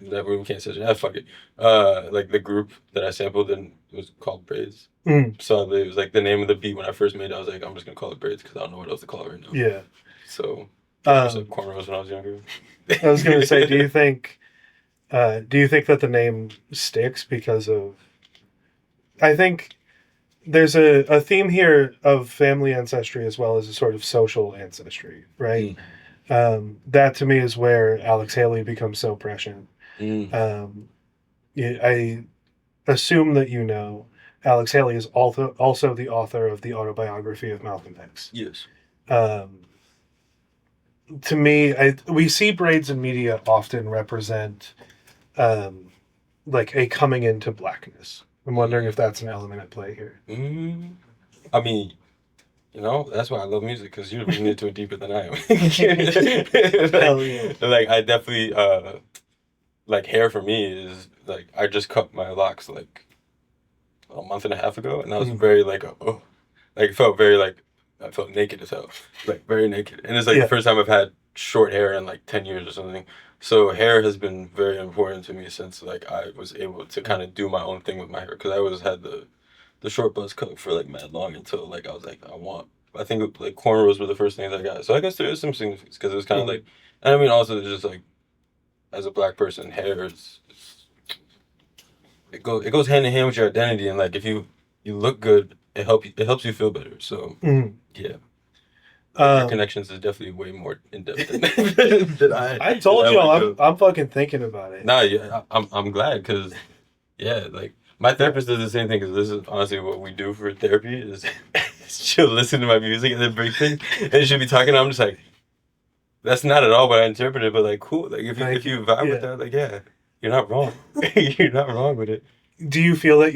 That we can't say that. Fuck it. Like the group that I sampled and it was called Braids. So it was like the name of the beat when I first made it. I was like, I'm just gonna call it Braids because I don't know what else to call it right now. Yeah. So I was like cornrows when I was younger. I was gonna say, do you think that the name sticks because of? I think there's a theme here of family ancestry as well as a sort of social ancestry, right? That to me is where Alex Haley becomes so prescient. I assume that you know Alex Haley is also the author of the autobiography of Malcolm X. Yes. To me, we see braids in media often represent like a coming into blackness. I'm wondering if that's an element at play here. I mean, you know, that's why I love music, because you're reading into it deeper than I am. Hell yeah. Like, I definitely, like, hair for me is, like, I just cut my locks, like, a month and a half ago, and I was very, like, it felt very, like, I felt naked as hell. Like, very naked. And it's, like, the first time I've had short hair in, like, 10 years or something. So hair has been very important to me since, like, I was able to kind of do my own thing with my hair, because I always had the short buzz cut for like mad long until like I was like I think like cornrows were the first things I got. So I guess there is some significance because it was kind of like, and I mean also just like as a black person, hair it goes hand in hand with your identity, and like if you look good, it helps you feel better. So yeah. Your connections is definitely way more in depth than I told you I'm fucking thinking about it. Nah, yeah, I'm glad because yeah, like. My therapist does the same thing, because this is honestly what we do for therapy is she'll listen to my music and then break things, and she'll be talking, and I'm just like, that's not at all what I interpreted, but like, cool. Like, if you vibe with that, like, yeah, you're not wrong. You're not wrong with it. Do you feel that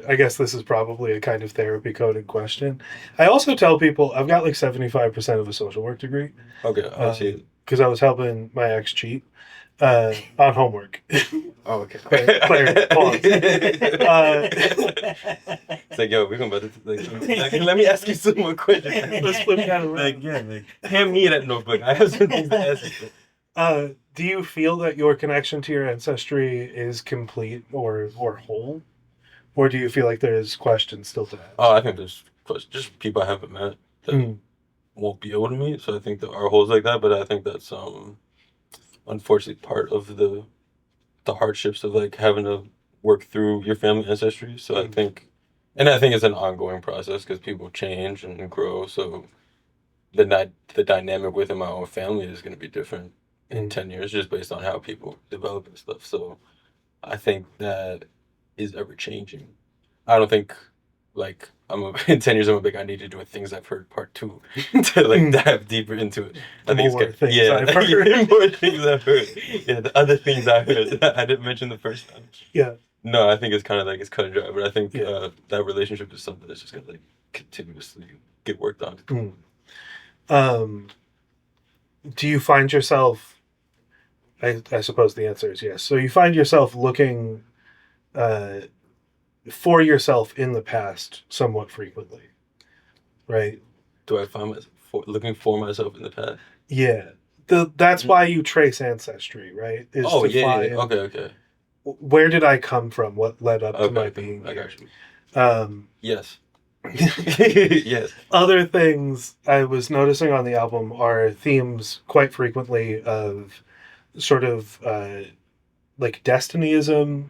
I guess this is probably a kind of therapy coded question. I also tell people I've got like 75% of a social work degree. Okay, I'll see it. Because I was helping my ex cheat on homework. Oh, okay. Claire, pause. It's like, yo, we're going to let me ask you some more questions. Let's flip that around. Like, yeah, like, hand me that notebook. I have some things to ask you. Do you feel that your connection to your ancestry is complete or whole? Or do you feel like there's questions still to ask? Oh, I think there's just people I haven't met that won't be able to meet. So I think there are holes like that, but I think that's unfortunately part of the hardships of like having to work through your family ancestry. So I think it's an ongoing process because people change and grow. So the dynamic within my own family is going to be different in 10 years just based on how people develop and stuff. So I think that is ever changing. I don't think like in 10 years I'm like I need to do things I've heard part 2 to like dive deeper into it. I think I've heard. More things I've heard. Yeah, the other things I heard I didn't mention the first time. Yeah. No, I think it's kind of like it's cut and dry, but I think that relationship is something that's just gonna like continuously get worked on. Do you find yourself? I suppose the answer is yes. So you find yourself looking for yourself in the past somewhat frequently, right? Do I find myself looking for myself in the past? Yeah. That's why you trace ancestry, right? Okay. where did I come from? What led up to Okay, my being I here? got you. Um, Yes. Yes. Other things I was noticing on the album are themes quite frequently of sort of like destinyism,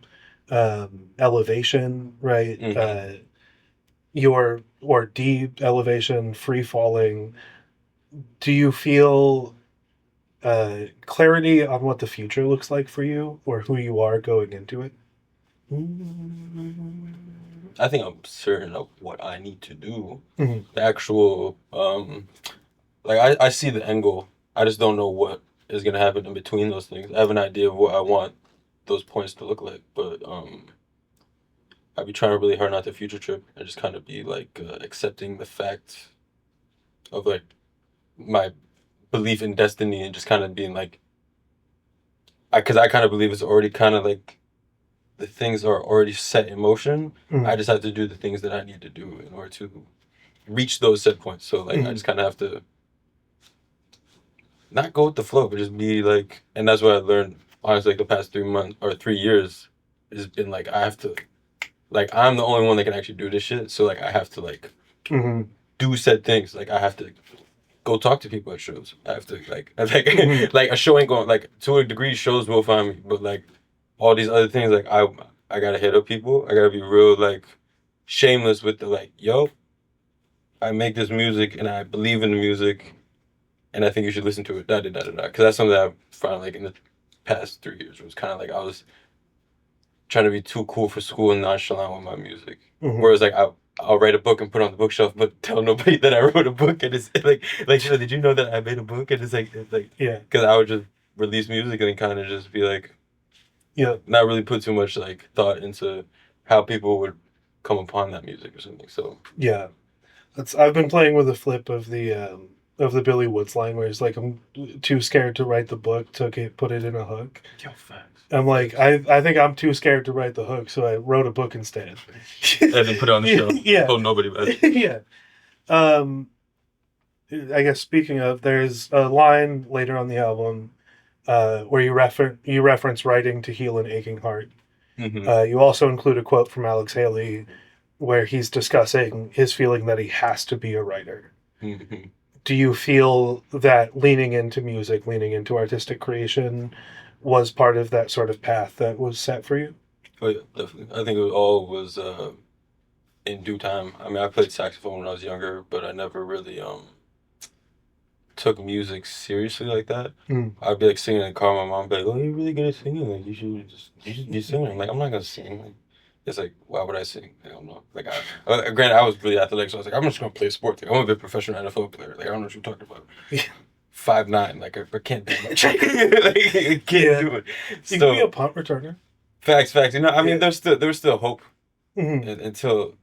elevation, right? Mm-hmm. Your or deep elevation, free falling. Do you feel clarity on what the future looks like for you or who you are going into it? I think I'm certain of what I need to do. Mhm. The actual, like I see the end goal. I just don't know what is gonna happen in between those things. I have an idea of what I want those points to look like, but I'd be trying really hard not to future trip and just kind of be like accepting the fact of like my belief in destiny and just kind of being like, because I kind of believe it's already kind of like the things are already set in motion. Mhm. I just have to do the things that I need to do in order to reach those set points. So like I Mhm. just kind of have to not go with the flow, but just be like, and that's what I learned honestly like the past 3 months or 3 years has been like I have to like I'm the only one that can actually do this shit. So like I have to like Mhm. do said things. Like I have to go talk to people at shows. I have to like Mhm. like a show ain't going like to a degree shows will find me, but like all these other things like I gotta hit up people. I gotta be real like shameless with the like yo. I make this music and I believe in the music and I think you should listen to it. Da da da da da. Because that's something that I found like in the past 3 years was kind of like I was trying to be too cool for school and nonchalant with my music. Mhm. Whereas like I'll write a book and put it on the bookshelf, but tell nobody that I wrote a book. And it's like yo, did you know that I made a book? And it's like Yeah. because I would just release music and kind of just be like Yeah. not really put too much like thought into how people would come upon that music or something. So Yeah. I've been playing with the flip of the Billy Woods line where he's like, I'm too scared to write the book to put it in a hook. yo, facts. I'm like, I think I'm too scared to write the hook, so I wrote a book instead. And then put it on the shelf. Yeah. Told nobody about it. Yeah. Um, I guess speaking of, there's a line later on the album where you reference writing to heal an aching heart. Mm-hmm. You also include a quote from Alex Haley where he's discussing his feeling that he has to be a writer. Mm-hmm. Do you feel that leaning into music, leaning into artistic creation was part of that sort of path that was set for you? Oh yeah, definitely. I think it all was in due time. I mean, I played saxophone when I was younger, but I never really took music seriously like that. Mm. I'd be like singing in the car. My mom would be like, "Oh, you're really good at singing. Like you should be singing." I'm like, "I'm not gonna sing." Like, it's like, why would I sing? I don't know. Like, granted, I was really athletic, so I was like, I'm just gonna play a sport. Like, I'm gonna be a professional NFL player. Like, I don't know what you're talking about. Yeah. 5'9", like I can't do much. Like, I can't do it. You So can be a punt returner. facts. You know, I mean, Yeah. there's still hope Mhm. until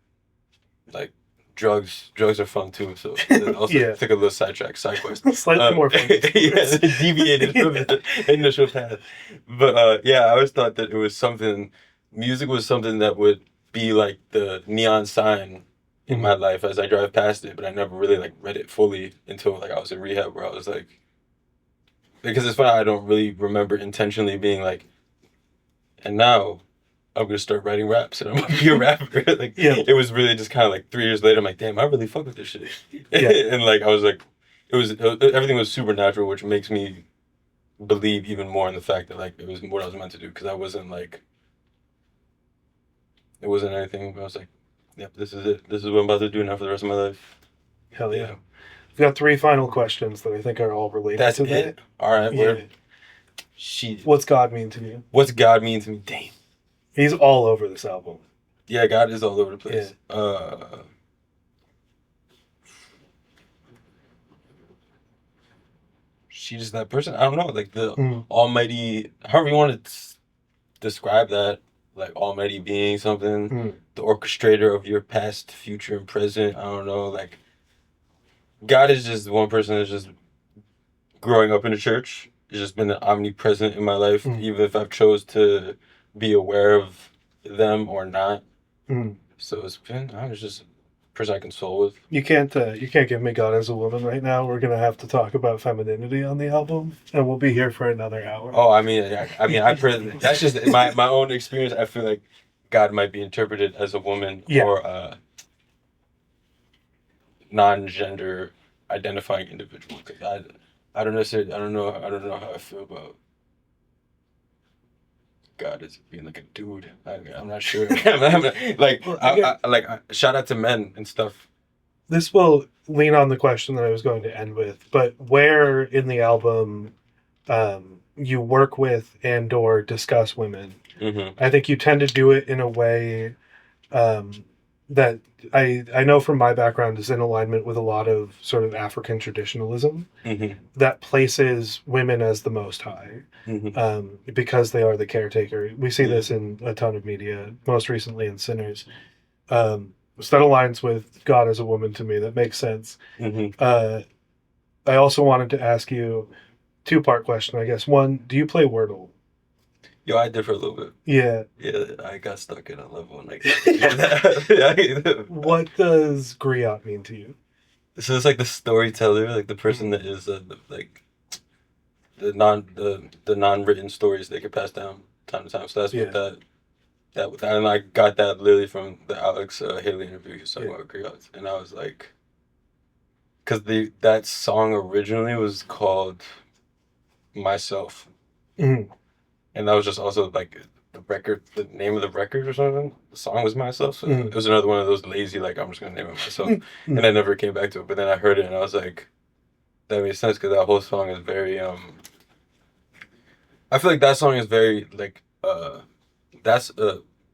like drugs are fun too. So also Yeah. took a little sidetrack, side quest. Slightly more fun. Yeah, deviated from the initial path. But yeah, I always thought that it was something. Music was something that would be like the neon sign in Mhm. my life as I drive past it, but I never really like read it fully until like I was in rehab, where I was like, because it's funny, I don't really remember intentionally being like, and now I'm gonna start writing raps and I'm gonna be a rapper. Like, Yeah. it was really just kind of like 3 years later. I'm like, damn, I really fuck with this shit. Yeah. And like, I was like, everything was supernatural, which makes me believe even more in the fact that like it was what I was meant to do, because I wasn't like, it wasn't anything. I was like, yep, this is it. This is what I'm about to do now for the rest of my life. Hell yeah. We've got 3 final questions that I think are all related That's to it. that. All right. Yeah. Shit. What's God mean to you? What's God mean to me? Damn. He's all over this album. Yeah, God is all over the place. She's just that person. I don't know, like the almighty, however you want to describe that, like almighty being something, the orchestrator of your past, future, and present. I don't know, like God is just one person that's just growing up in the church. It's just been omnipresent in my life, even if I've chose to be aware of them or not. So it's been, I was just person I console with. You can't give me God as a Woman right now. We're gonna have to talk about femininity on the album, and we'll be here for another hour. Oh, I mean, that's just my own experience. I feel like God might be interpreted as a woman or a non-gender identifying individual. 'Cause I don't know how I feel about God as being like a dude. I'm not sure. Shout out to men and stuff. This will lean on the question that I was going to end with, but where in the album you work with and or discuss women, I think you tend to do it in a way that I know from my background is in alignment with a lot of sort of African traditionalism that places women as the most high because they are the caretaker. We see this in a ton of media, most recently in Sinners. So that aligns with God as a Woman to me. That makes sense. I also wanted to ask you two-part question, I guess. One, do you play Wordle? Yo, I did for a little bit. Yeah. Yeah, I got stuck in a level. And What does griot mean to you? So it's like the storyteller, like the person that is like the non-written stories they could pass down time to time. So that's what that and I got that literally from the Alex Haley interview. He was talking about griots, and I was like, because that song originally was called Myself, and that was just also like the name of the record or something. The song was Myself, so it was another one of those lazy like I'm just gonna name it myself, and I never came back to it. But then I heard it and I was like, that makes sense because that whole song is very I feel like that song is very like that's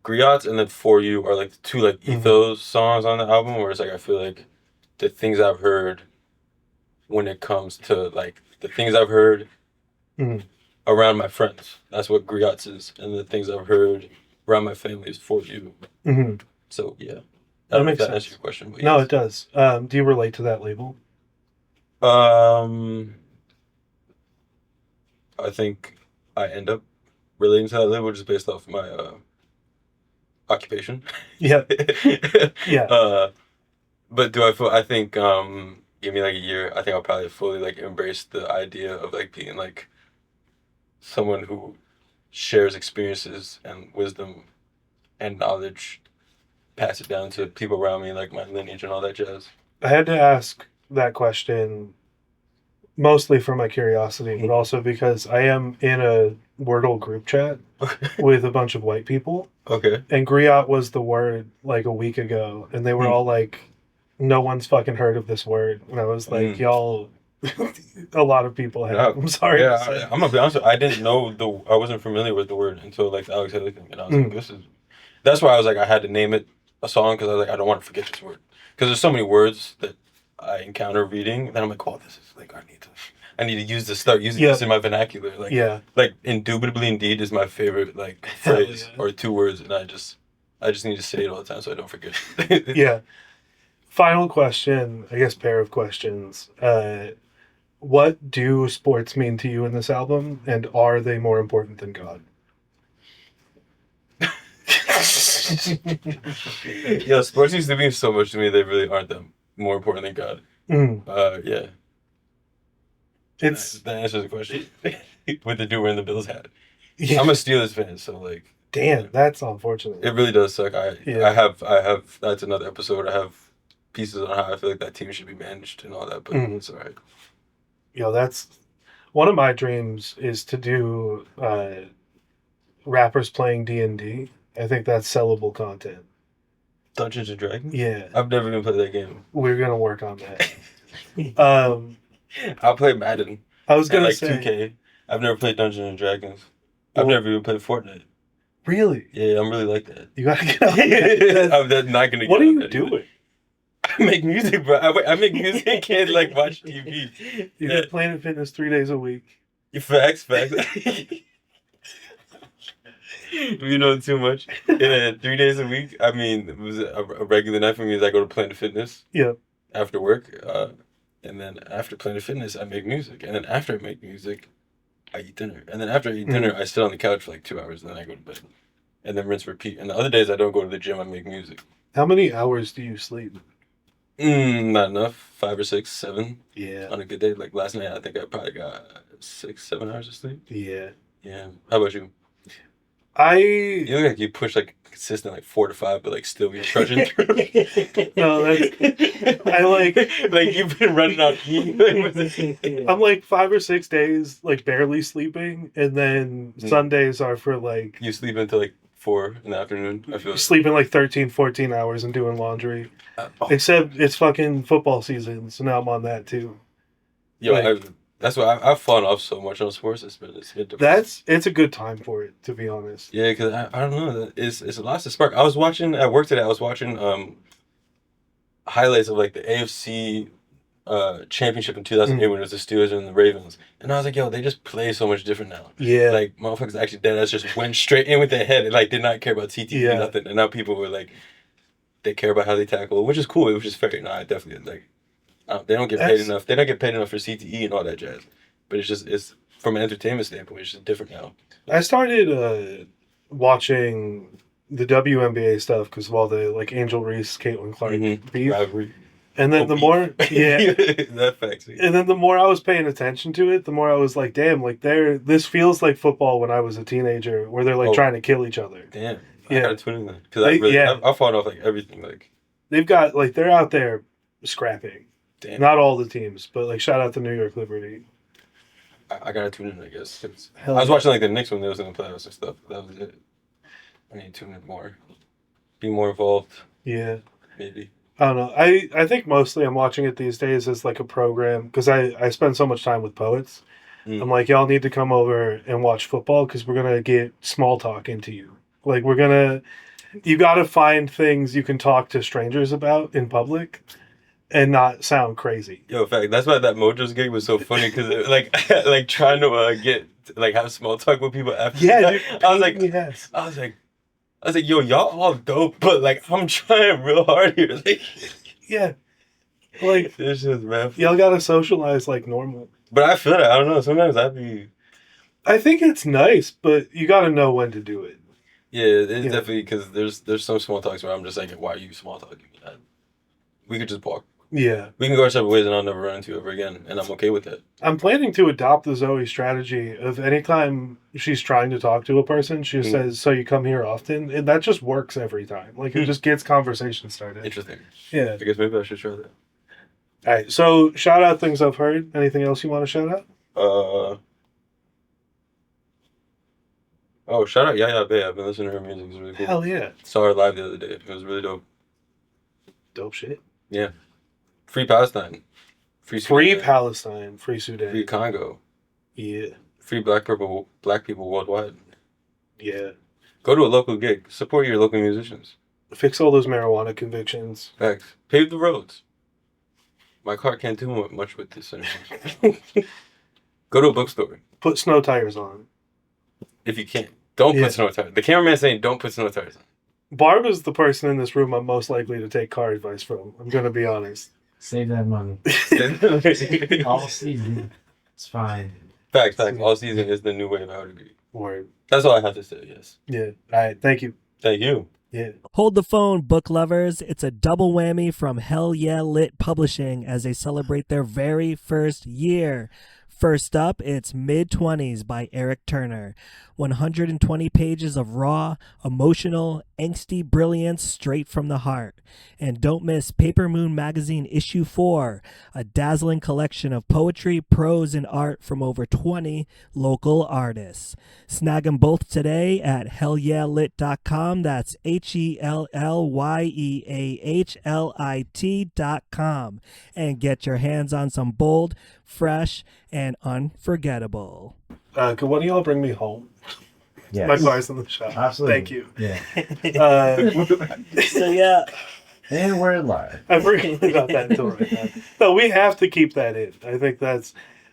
griots and then For You are like the two like ethos songs on the album where it's like I feel like the things I've heard when it comes to like the things I've heard around my friends, that's what griots is, and the things I've heard around my family is For You. So yeah, that makes sense. Answer your question, but no, it does. Do you relate to that label? I think I end up relating to that label just based off my occupation. Yeah. But I think give me like a year, I think I'll probably fully like embrace the idea of like being like someone who shares experiences and wisdom and knowledge, pass it down to people around me, like my lineage and all that jazz. I had to ask that question mostly for my curiosity, but also because I am in a Wordle group chat with a bunch of white people. Okay. And griot was the word like a week ago, and they were all like, no one's fucking heard of this word. And I was like, y'all, a lot of people have. I'm sorry. Yeah, I'm gonna be honest. I didn't know I wasn't familiar with the word until like the Alex Haley thing, and I was like, that's why I was like, I had to name it a song because I was like, I don't want to forget this word because there's so many words that I encounter reading that I'm like, oh, this is like I need to use this, start using this in my vernacular. Like, like indubitably indeed is my favorite like phrase or two words, and I just need to say it all the time so I don't forget. Yeah. Final question, I guess pair of questions. What do sports mean to you in this album, and are they more important than God? Yeah, sports used to mean so much to me. They really aren't that more important than God. Yeah. That answers the question. With the dude wearing the Bills hat. Yeah. I'm a Steelers fan, so like. Damn, that's unfortunate. It really does suck. I have. That's another episode. I have pieces on how I feel like that team should be managed and all that, but it's all right. Yo, that's one of my dreams is to do rappers playing D&D. I think that's sellable content. Dungeons and Dragons? Yeah. I've never even played that game. We're gonna work on that. I'll play Madden. I was gonna like say 2K. I've never played Dungeons and Dragons. I've never even played Fortnite. Really? Yeah, I'm really like that. You gotta get on that. I'm not gonna. What are you doing? I make music, bro. I make music and like watch TV. You're at Planet Fitness 3 days a week. Facts. You know too much. And 3 days a week. I mean, it was a regular night for me. Is I go to Planet Fitness. Yeah. After work, and then after Planet Fitness, I make music, and then after I make music, I eat dinner, and then after I eat dinner, I sit on the couch for like 2 hours, and then I go to bed, and then rinse, repeat. And the other days I don't go to the gym. I make music. How many hours do you sleep? Not enough. 5 or 6, 7 Yeah. on a good day. Like last night, I think I probably got 6, 7 hours of sleep. Yeah. Yeah. How about you? I You look like you push like consistent like 4 to 5, but like still be trudging through. no, I like like you've been running out. I'm like 5 or 6 days like barely sleeping, and then Sundays are for like You sleep until like 4 in the afternoon. I feel. sleeping like 13, 14 hours and doing laundry. Oh. Except it's fucking football season, so now I'm on that too. Yo, Like, that's why I've fallen off so much on sports. It's been different. it's a good time for it, to be honest. Yeah, because I don't know. It's a lot to spark. I was watching at work today. I was watching highlights of like the AFC championship in 2008 when it was the Steelers and the Ravens, and I was like, yo, they just play so much different now. Yeah. Like motherfuckers actually dead ass just went straight in with their head and like did not care about TT or nothing, and now people were like, they care about how they tackle, which is cool, which is fair. No, I definitely like. They don't get paid enough. They don't get paid enough for CTE and all that jazz. But it's from an entertainment standpoint, it's just different now. I started watching the WNBA stuff because of all the like Angel Reese, Caitlin Clark beef. Rivalry. And then the more, that facts. And then the more I was paying attention to it, the more I was like, damn, like this feels like football when I was a teenager, where they're like trying to kill each other. Damn. Yeah. I gotta tune in then. Because I fought off like everything. Like they've got like they're out there scrapping. Damn. Not all the teams, but like shout out to New York Liberty. I gotta tune in, I guess. I was watching like the Knicks when they was in the playoffs and stuff. That was it. I need to tune in more. Be more involved. Yeah. Maybe. I don't know. I think mostly I'm watching it these days as like a program because I spend so much time with poets. I'm like, y'all need to come over and watch football because we're going to get small talk into you. Like you got to find things you can talk to strangers about in public and not sound crazy. Yo, in fact, that's why that Mojo's gig was so funny because like like trying to get like have small talk with people after. Yeah, dude, I was like, yes. I was like, yo, y'all all dope, but like I'm trying real hard here. Like, yeah, like this is man. Y'all gotta socialize like normal. But I feel that I don't know. Sometimes I think it's nice, but you gotta know when to do it. Yeah, it's definitely because there's some small talks where I'm just like, why are you small talking? We could just walk. Yeah. We can go our separate ways and I'll never run into you ever again. And I'm okay with that. I'm planning to adopt the Zoe strategy of anytime she's trying to talk to a person, she says, so you come here often? And that just works every time. Like, it just gets conversation started. Interesting. Yeah. I guess maybe I should try that. All right. So, shout out things I've heard. Anything else you want to shout out? Shout out Yaya Bay. I've been listening to her music. It's really cool. Hell yeah. Saw her live the other day. It was really dope. Dope shit. Yeah. Free Palestine. Free Palestine. Free Sudan. Free Congo. Yeah. Free black people worldwide. Yeah. Go to a local gig. Support your local musicians. Fix all those marijuana convictions. Facts. Pave the roads. My car can't do much with this anymore. Go to a bookstore. Put snow tires on. If you can't. Don't put snow tires. The cameraman's saying don't put snow tires on. Barb is the person in this room I'm most likely to take car advice from. I'm going to be honest. Save that money. All season. It's fine. Facts. All season is the new way of how to be. Word. That's all I have to say, yes. Yeah. All right. Thank you. Thank you. Yeah. Hold the phone, book lovers. It's a double whammy from Hell Yeah Lit Publishing as they celebrate their very first year. First up, it's Mid-20s by Eric Turner. 120 pages of raw, emotional, angsty brilliance straight from the heart. And don't miss Paper Moon Magazine Issue 4, a dazzling collection of poetry, prose, and art from over 20 local artists. Snag them both today at hellyeahlit.com. That's HELLYEAHLIT.com. And get your hands on some bold, fresh, and unforgettable. Could one of y'all bring me home? Yes. My car's in the shop. Absolutely. Thank you. Yeah. So yeah. And we're live. I forgot about that until right now. No, we have to keep that in. I think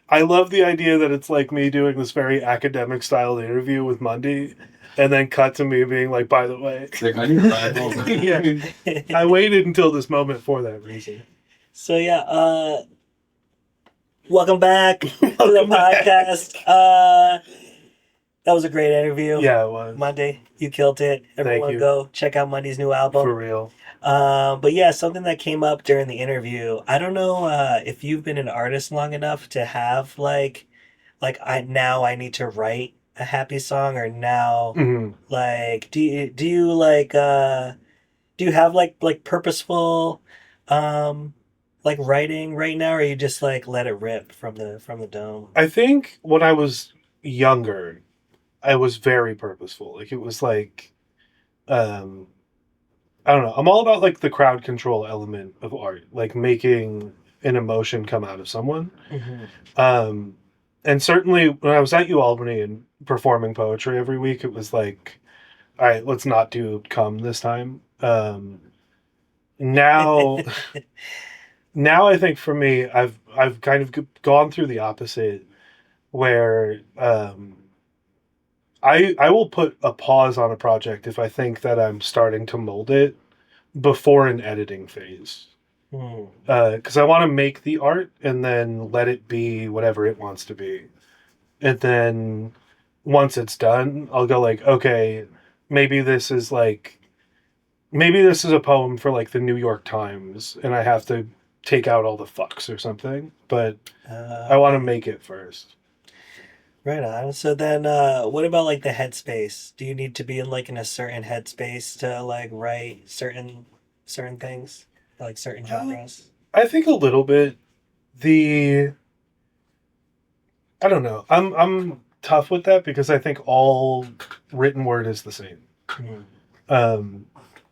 I love the idea that it's like me doing this very academic style interview with Mundy and then cut to me being like, by the way. I need to ride home. Yeah. I waited until this moment for that reason. So yeah, welcome back to the podcast. That was a great interview. Yeah, it was. Monday, you killed it. Everyone you. go check out Mundy's new album. For real. But yeah, something that came up during the interview. I don't know if you've been an artist long enough to have like I need to write a happy song, or now Mhm. like do you have like purposeful um like writing right now, or you just like let it rip from the dome? I think when I was younger, I was very purposeful. Like it was like, um, I don't know. I'm all about like the crowd control element of art, like making an emotion come out of someone. Hmm. Um, and certainly when I was at Albany and performing poetry every week, it was like, all right, let's not do come this time. Now, now I think for me, I've kind of gone through the opposite, where I will put a pause on a project if I think that I'm starting to mold it before an editing phase. Hmm. Because I want to make the art and then let it be whatever it wants to be. And then once it's done, I'll go like, okay, maybe this is like, maybe this is a poem for like the New York Times and I have to take out all the fucks or something. But I want to make it first. Right on. So then, what about like the headspace? Do you need to be in like in a certain headspace to like write certain things, like certain genres? I think a little bit. The I don't know. I'm tough with that because I think all written word is the same. Hmm. Um,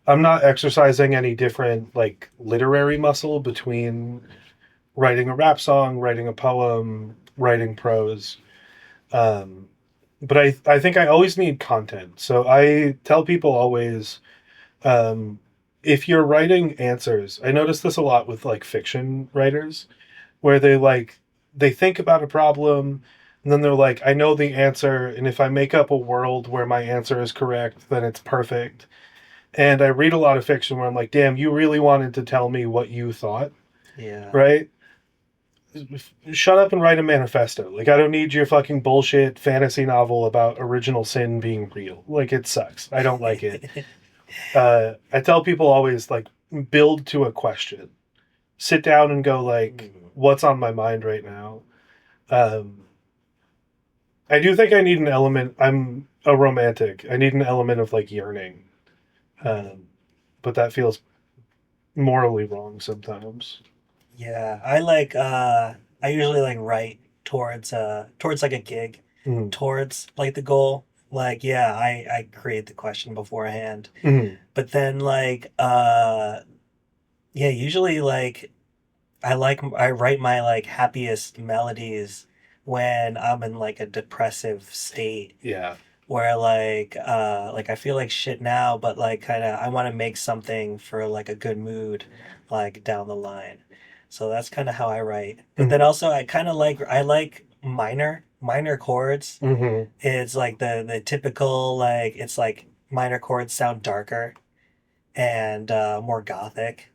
I'm not exercising any different like literary muscle between writing a rap song, writing a poem, writing prose. Um, but I think I always need content. So I tell people always, um, if you're writing answers, I notice this a lot with like fiction writers, where they think about a problem and then they're like, I know the answer, and if I make up a world where my answer is correct, then it's perfect. And I read a lot of fiction where I'm like, damn, you really wanted to tell me what you thought, Yeah. right? Shut up and write a manifesto. Like, I don't need your fucking bullshit fantasy novel about original sin being real. Like, it sucks. I don't like it. I tell people always, like, build to a question. Sit down and go, like, what's on my mind right now? I do think I need an element. I'm a romantic. I need an element of, like, yearning. But that feels morally wrong sometimes. Yeah, I usually like write towards like a gig, Mm. towards like the goal. Like yeah, I create the question beforehand. Mm. But then yeah, usually I write my like happiest melodies when I'm in like a depressive state, Yeah. where like I feel like shit now, but like kind of I want to make something for like a good mood like down the line. So that's kind of how I write. But then also I like minor chords. Mm-hmm. It's like the typical like it's like minor chords sound darker and more gothic.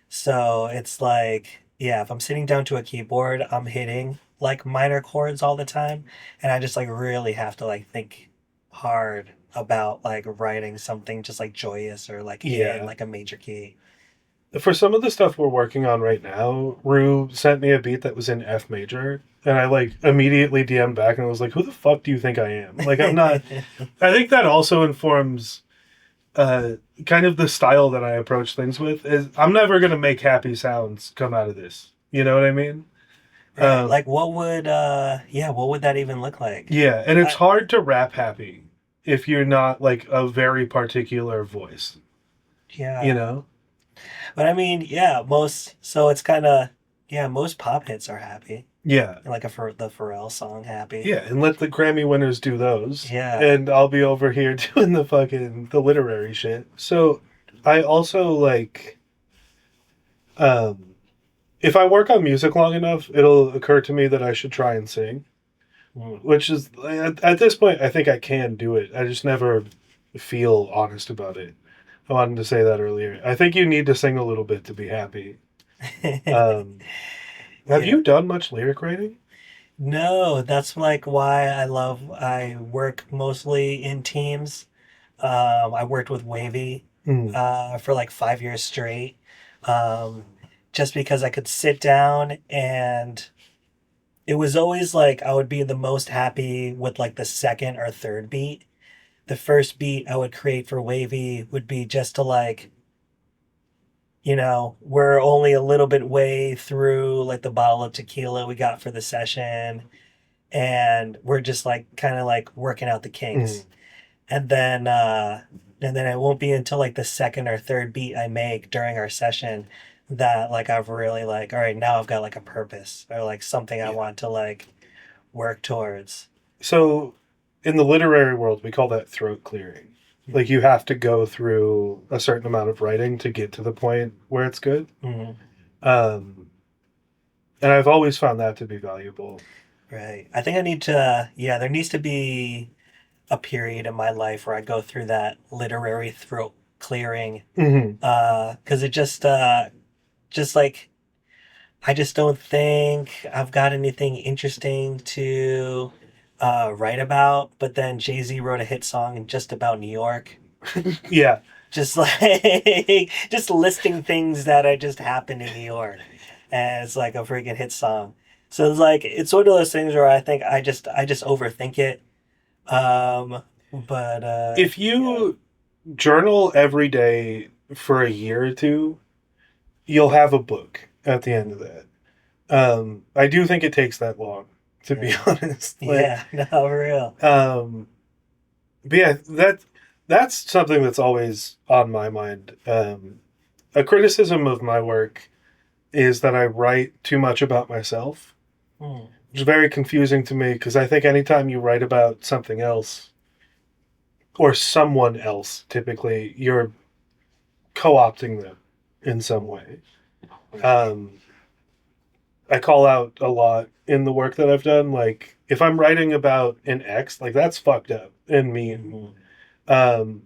So it's like, yeah, if I'm sitting down to a keyboard, I'm hitting like minor chords all the time. And I just like really have to like think hard about like writing something just like joyous or like Yeah. in like a major key. For some of the stuff we're working on right now, Rue sent me a beat that was in F major, and I like immediately DM'd back and was like, "Who the fuck do you think I am?" Like, I'm not. I think that also informs kind of the style that I approach things with. Is I'm never gonna make happy sounds come out of this. You know what I mean? Right. Like what would that even look like? Yeah, and it's hard to rap happy if you're not like a very particular voice. Yeah. You know? But I mean, yeah, it's kind of yeah, most pop hits are happy. Yeah. Like the Pharrell song Happy. Yeah, and let the Grammy winners do those. Yeah. And I'll be over here doing the literary shit. So I also like if I work on music long enough, it'll occur to me that I should try and sing. Which is at this point I think I can do it. I just never feel honest about it. I wanted to say that earlier. I think you need to sing a little bit to be happy. Have Yeah. you done much lyric writing? No, that's like why I work mostly in teams. I worked with Wavy Mm. for like 5 years straight. Um, just because I could sit down and it was always like I would be the most happy with like the second or third beat. The first beat I would create for Wavy would be just to like, we're only a little bit way through like the bottle of tequila we got for the session, and we're just like kind of like working out the Mm. kinks. And then it won't be until like the second or third beat I make during our session that like I've really like, all right, now I've got like a purpose or like something I Yeah. want to like work towards. So, in the literary world, we call that throat clearing. Like, you have to go through a certain amount of writing to get to the point where it's good. Hmm. Um, and I've always found that to be valuable. Right. I think I need to, yeah, there needs to be a period in my life where I go through that literary throat clearing. Hmm. Because it just like, I just don't think I've got anything interesting to write about. But then Jay-Z wrote a hit song just about New York. Yeah. Just like, just listing things that are just happened in New York. And it's like a freaking hit song. So it's like, it's one of those things where I think I just overthink it. But If you journal every day for a year or two, you'll have a book at the end of that. I do think it takes that long, to be yeah, honest. yeah, no, for real. But yeah, that's something that's always on my mind. A criticism of my work is that I write too much about myself, Hmm. which is very confusing to me because I think anytime you write about something else or someone else, typically you're co-opting them in some way. Um, I call out a lot in the work that I've done. Like if I'm writing about an ex, like that's fucked up and mean. Mhm. Um,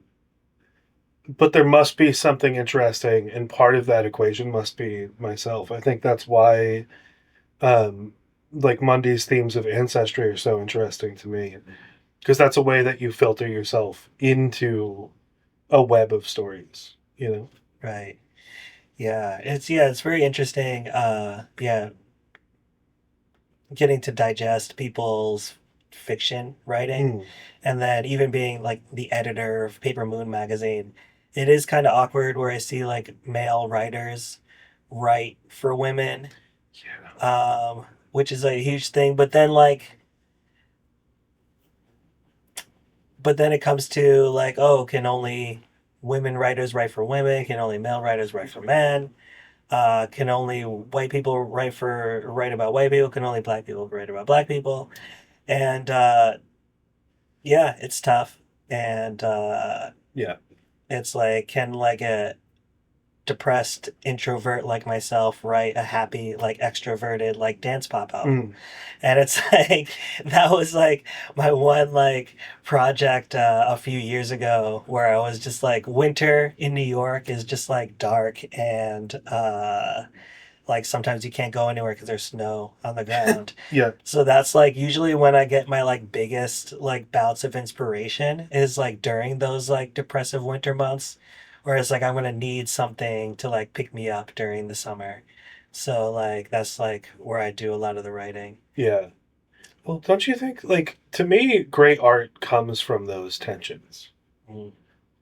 but there must be something interesting, and part of that equation must be myself. I think that's why, um, like Mundy's themes of ancestry are so interesting to me, because that's a way that you filter yourself into a web of stories. You know. Right. Yeah, it's very interesting. Yeah, getting to digest people's fiction writing, Mm. and then even being like the editor of Paper Moon magazine, it is kind of awkward where I see like male writers write for women, Yeah. which is a huge thing. But then it comes to like, oh, can only women writers write for women? Can only male writers write for men? Can only white people write about white people? Can only black people write about black people? And yeah, it's tough. And Yeah. it's like, can like a depressed introvert like myself write a happy, like extroverted, like dance pop album? Mm. And it's like, that was like my one like project a few years ago where I was just like, winter in New York is just like dark and like sometimes you can't go anywhere because there's snow on the ground. Yeah. So that's like usually when I get my like biggest like bouts of inspiration is like during those like depressive winter months, where it's like I'm gonna need something to like pick me up during the summer. So like that's like where I do a lot of the writing. Yeah. Well, don't you think, like, to me, great art comes from those tensions? Mm.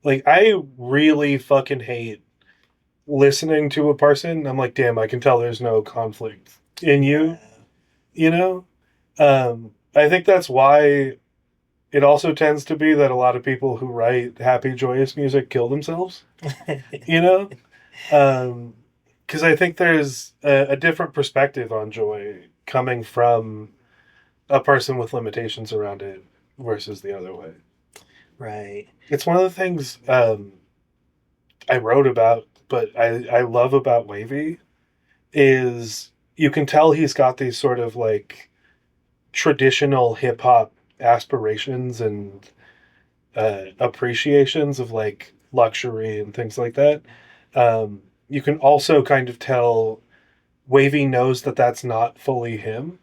Like, I really fucking hate listening to a person. I'm like, damn, I can tell there's no conflict in you, you know? I think that's why it also tends to be that a lot of people who write happy, joyous music kill themselves, you know? Because I think there's a different perspective on joy coming from a person with limitations around it versus the other way. Right. It's one of the things I wrote about, but I love about Wavy is you can tell he's got these sort of like traditional hip hop aspirations and appreciations of like luxury and things like that. You can also kind of tell Wavy knows that that's not fully him.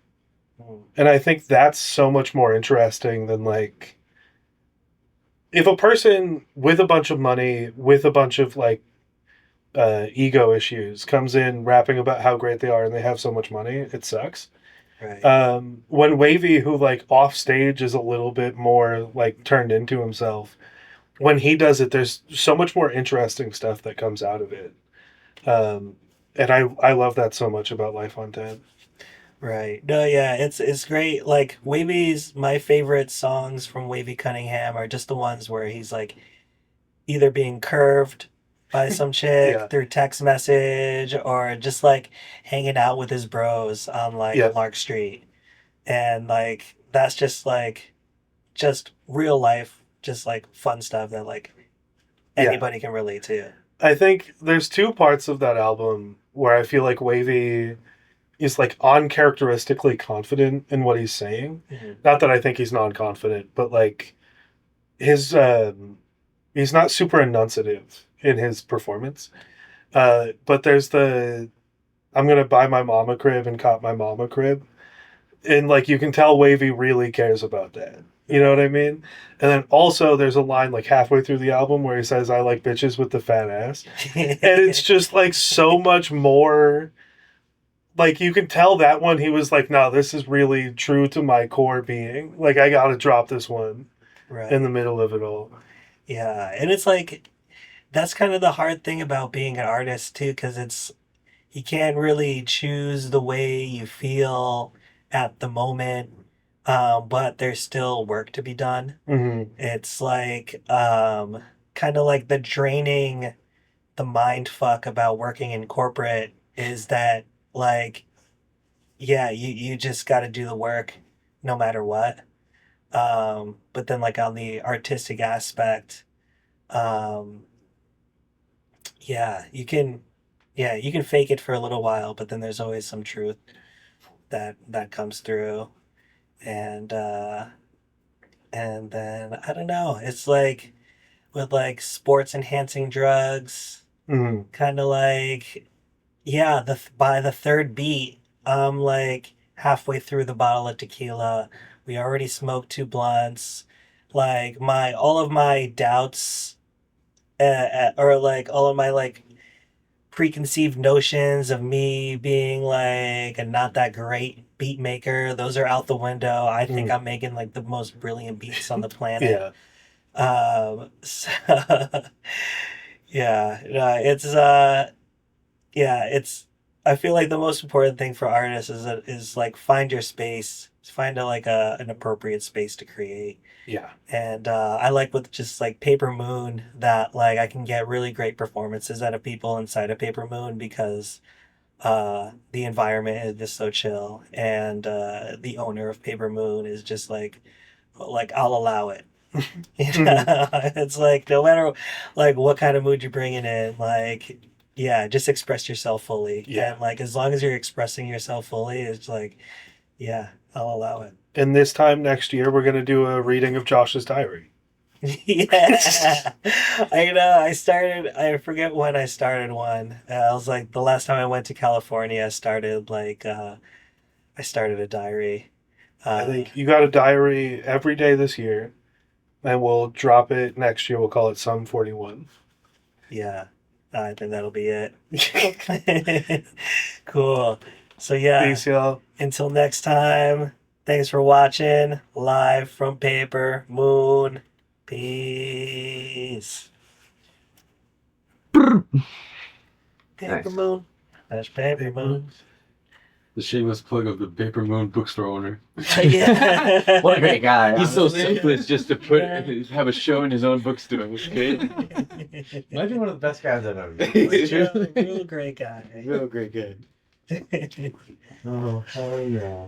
And I think that's so much more interesting than like if a person with a bunch of money, with a bunch of like ego issues comes in rapping about how great they are and they have so much money, it sucks. Right. When Wavy, who like off stage is a little bit more like turned into himself, when he does it, there's so much more interesting stuff that comes out of it. And I love that so much about Life on 10. Right. No, yeah, it's great. Like Wavy's my favorite songs from Wavy Cunningham are just the ones where he's like either being curved by some chick Yeah. through text message or just like hanging out with his bros on like Yeah. Lark Street. And like that's just real life, just like fun stuff that like anybody can relate to. I think there's two parts of that album where I feel like Wavy is like uncharacteristically confident in what he's saying. Mm-hmm. Not that I think he's non-confident, but like his he's not super enunciative in his performance. But there's the I'm gonna buy my mom a crib and cop my mom a crib. And like you can tell Wavy really cares about that. You know what I mean? And then also there's a line like halfway through the album where he says, I like bitches with the fat ass. And it's just like so much more like you can tell that one he was like, no, this is really true to my core being. Like I gotta drop this one Right. in the middle of it all. Yeah, and it's like that's kind of the hard thing about being an artist too, because it's you can't really choose the way you feel at the moment, but there's still work to be done. Mm-hmm. It's like kind of like the mind fuck about working in corporate is that like yeah, you just got to do the work no matter what. But then like on the artistic aspect, um, you can fake it for a little while, but then there's always some truth that comes through. And and then I don't know, it's like with like sports enhancing drugs, Mm-hmm. kind of like yeah, by the third beat, I'm like halfway through the bottle of tequila. We already smoked 2 blunts. Like my all of my doubts, or like all of my like preconceived notions of me being like a not that great beat maker, those are out the window. I think I'm making like the most brilliant beats on the planet. Yeah. So, yeah, no, it's I feel like the most important thing for artists is like find your space, find an appropriate space to create. Yeah. And I like with just like Paper Moon that like I can get really great performances out of people inside of Paper Moon because the environment is just so chill and the owner of Paper Moon is just like I'll allow it. You know? It's like no matter like what kind of mood you're bringing in, like yeah, just express yourself fully. Yeah. And like as long as you're expressing yourself fully, it's like yeah, I'll allow it. And this time next year, we're going to do a reading of Josh's diary. Yeah. I forget when I started one. I was like, the last time I went to California, I started a diary. I think you got a diary every day this year, and we'll drop it next year. We'll call it Sum 41. Yeah, I think that'll be it. Cool. So yeah, Peace, y'all. until next time, thanks for watching live from Paper Moon. Peace. Paper Nice. Moon. That's Paper Moon. The shameless plug of the Paper Moon bookstore owner. Yeah. What a great guy. He's so honestly. selfless just to have a show in his own bookstore. Okay? Might be one of the best guys I've ever met. Real great guy. Real great guy. Oh, hell yeah.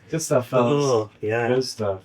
Good stuff, fellas. Oh, yeah. Good stuff.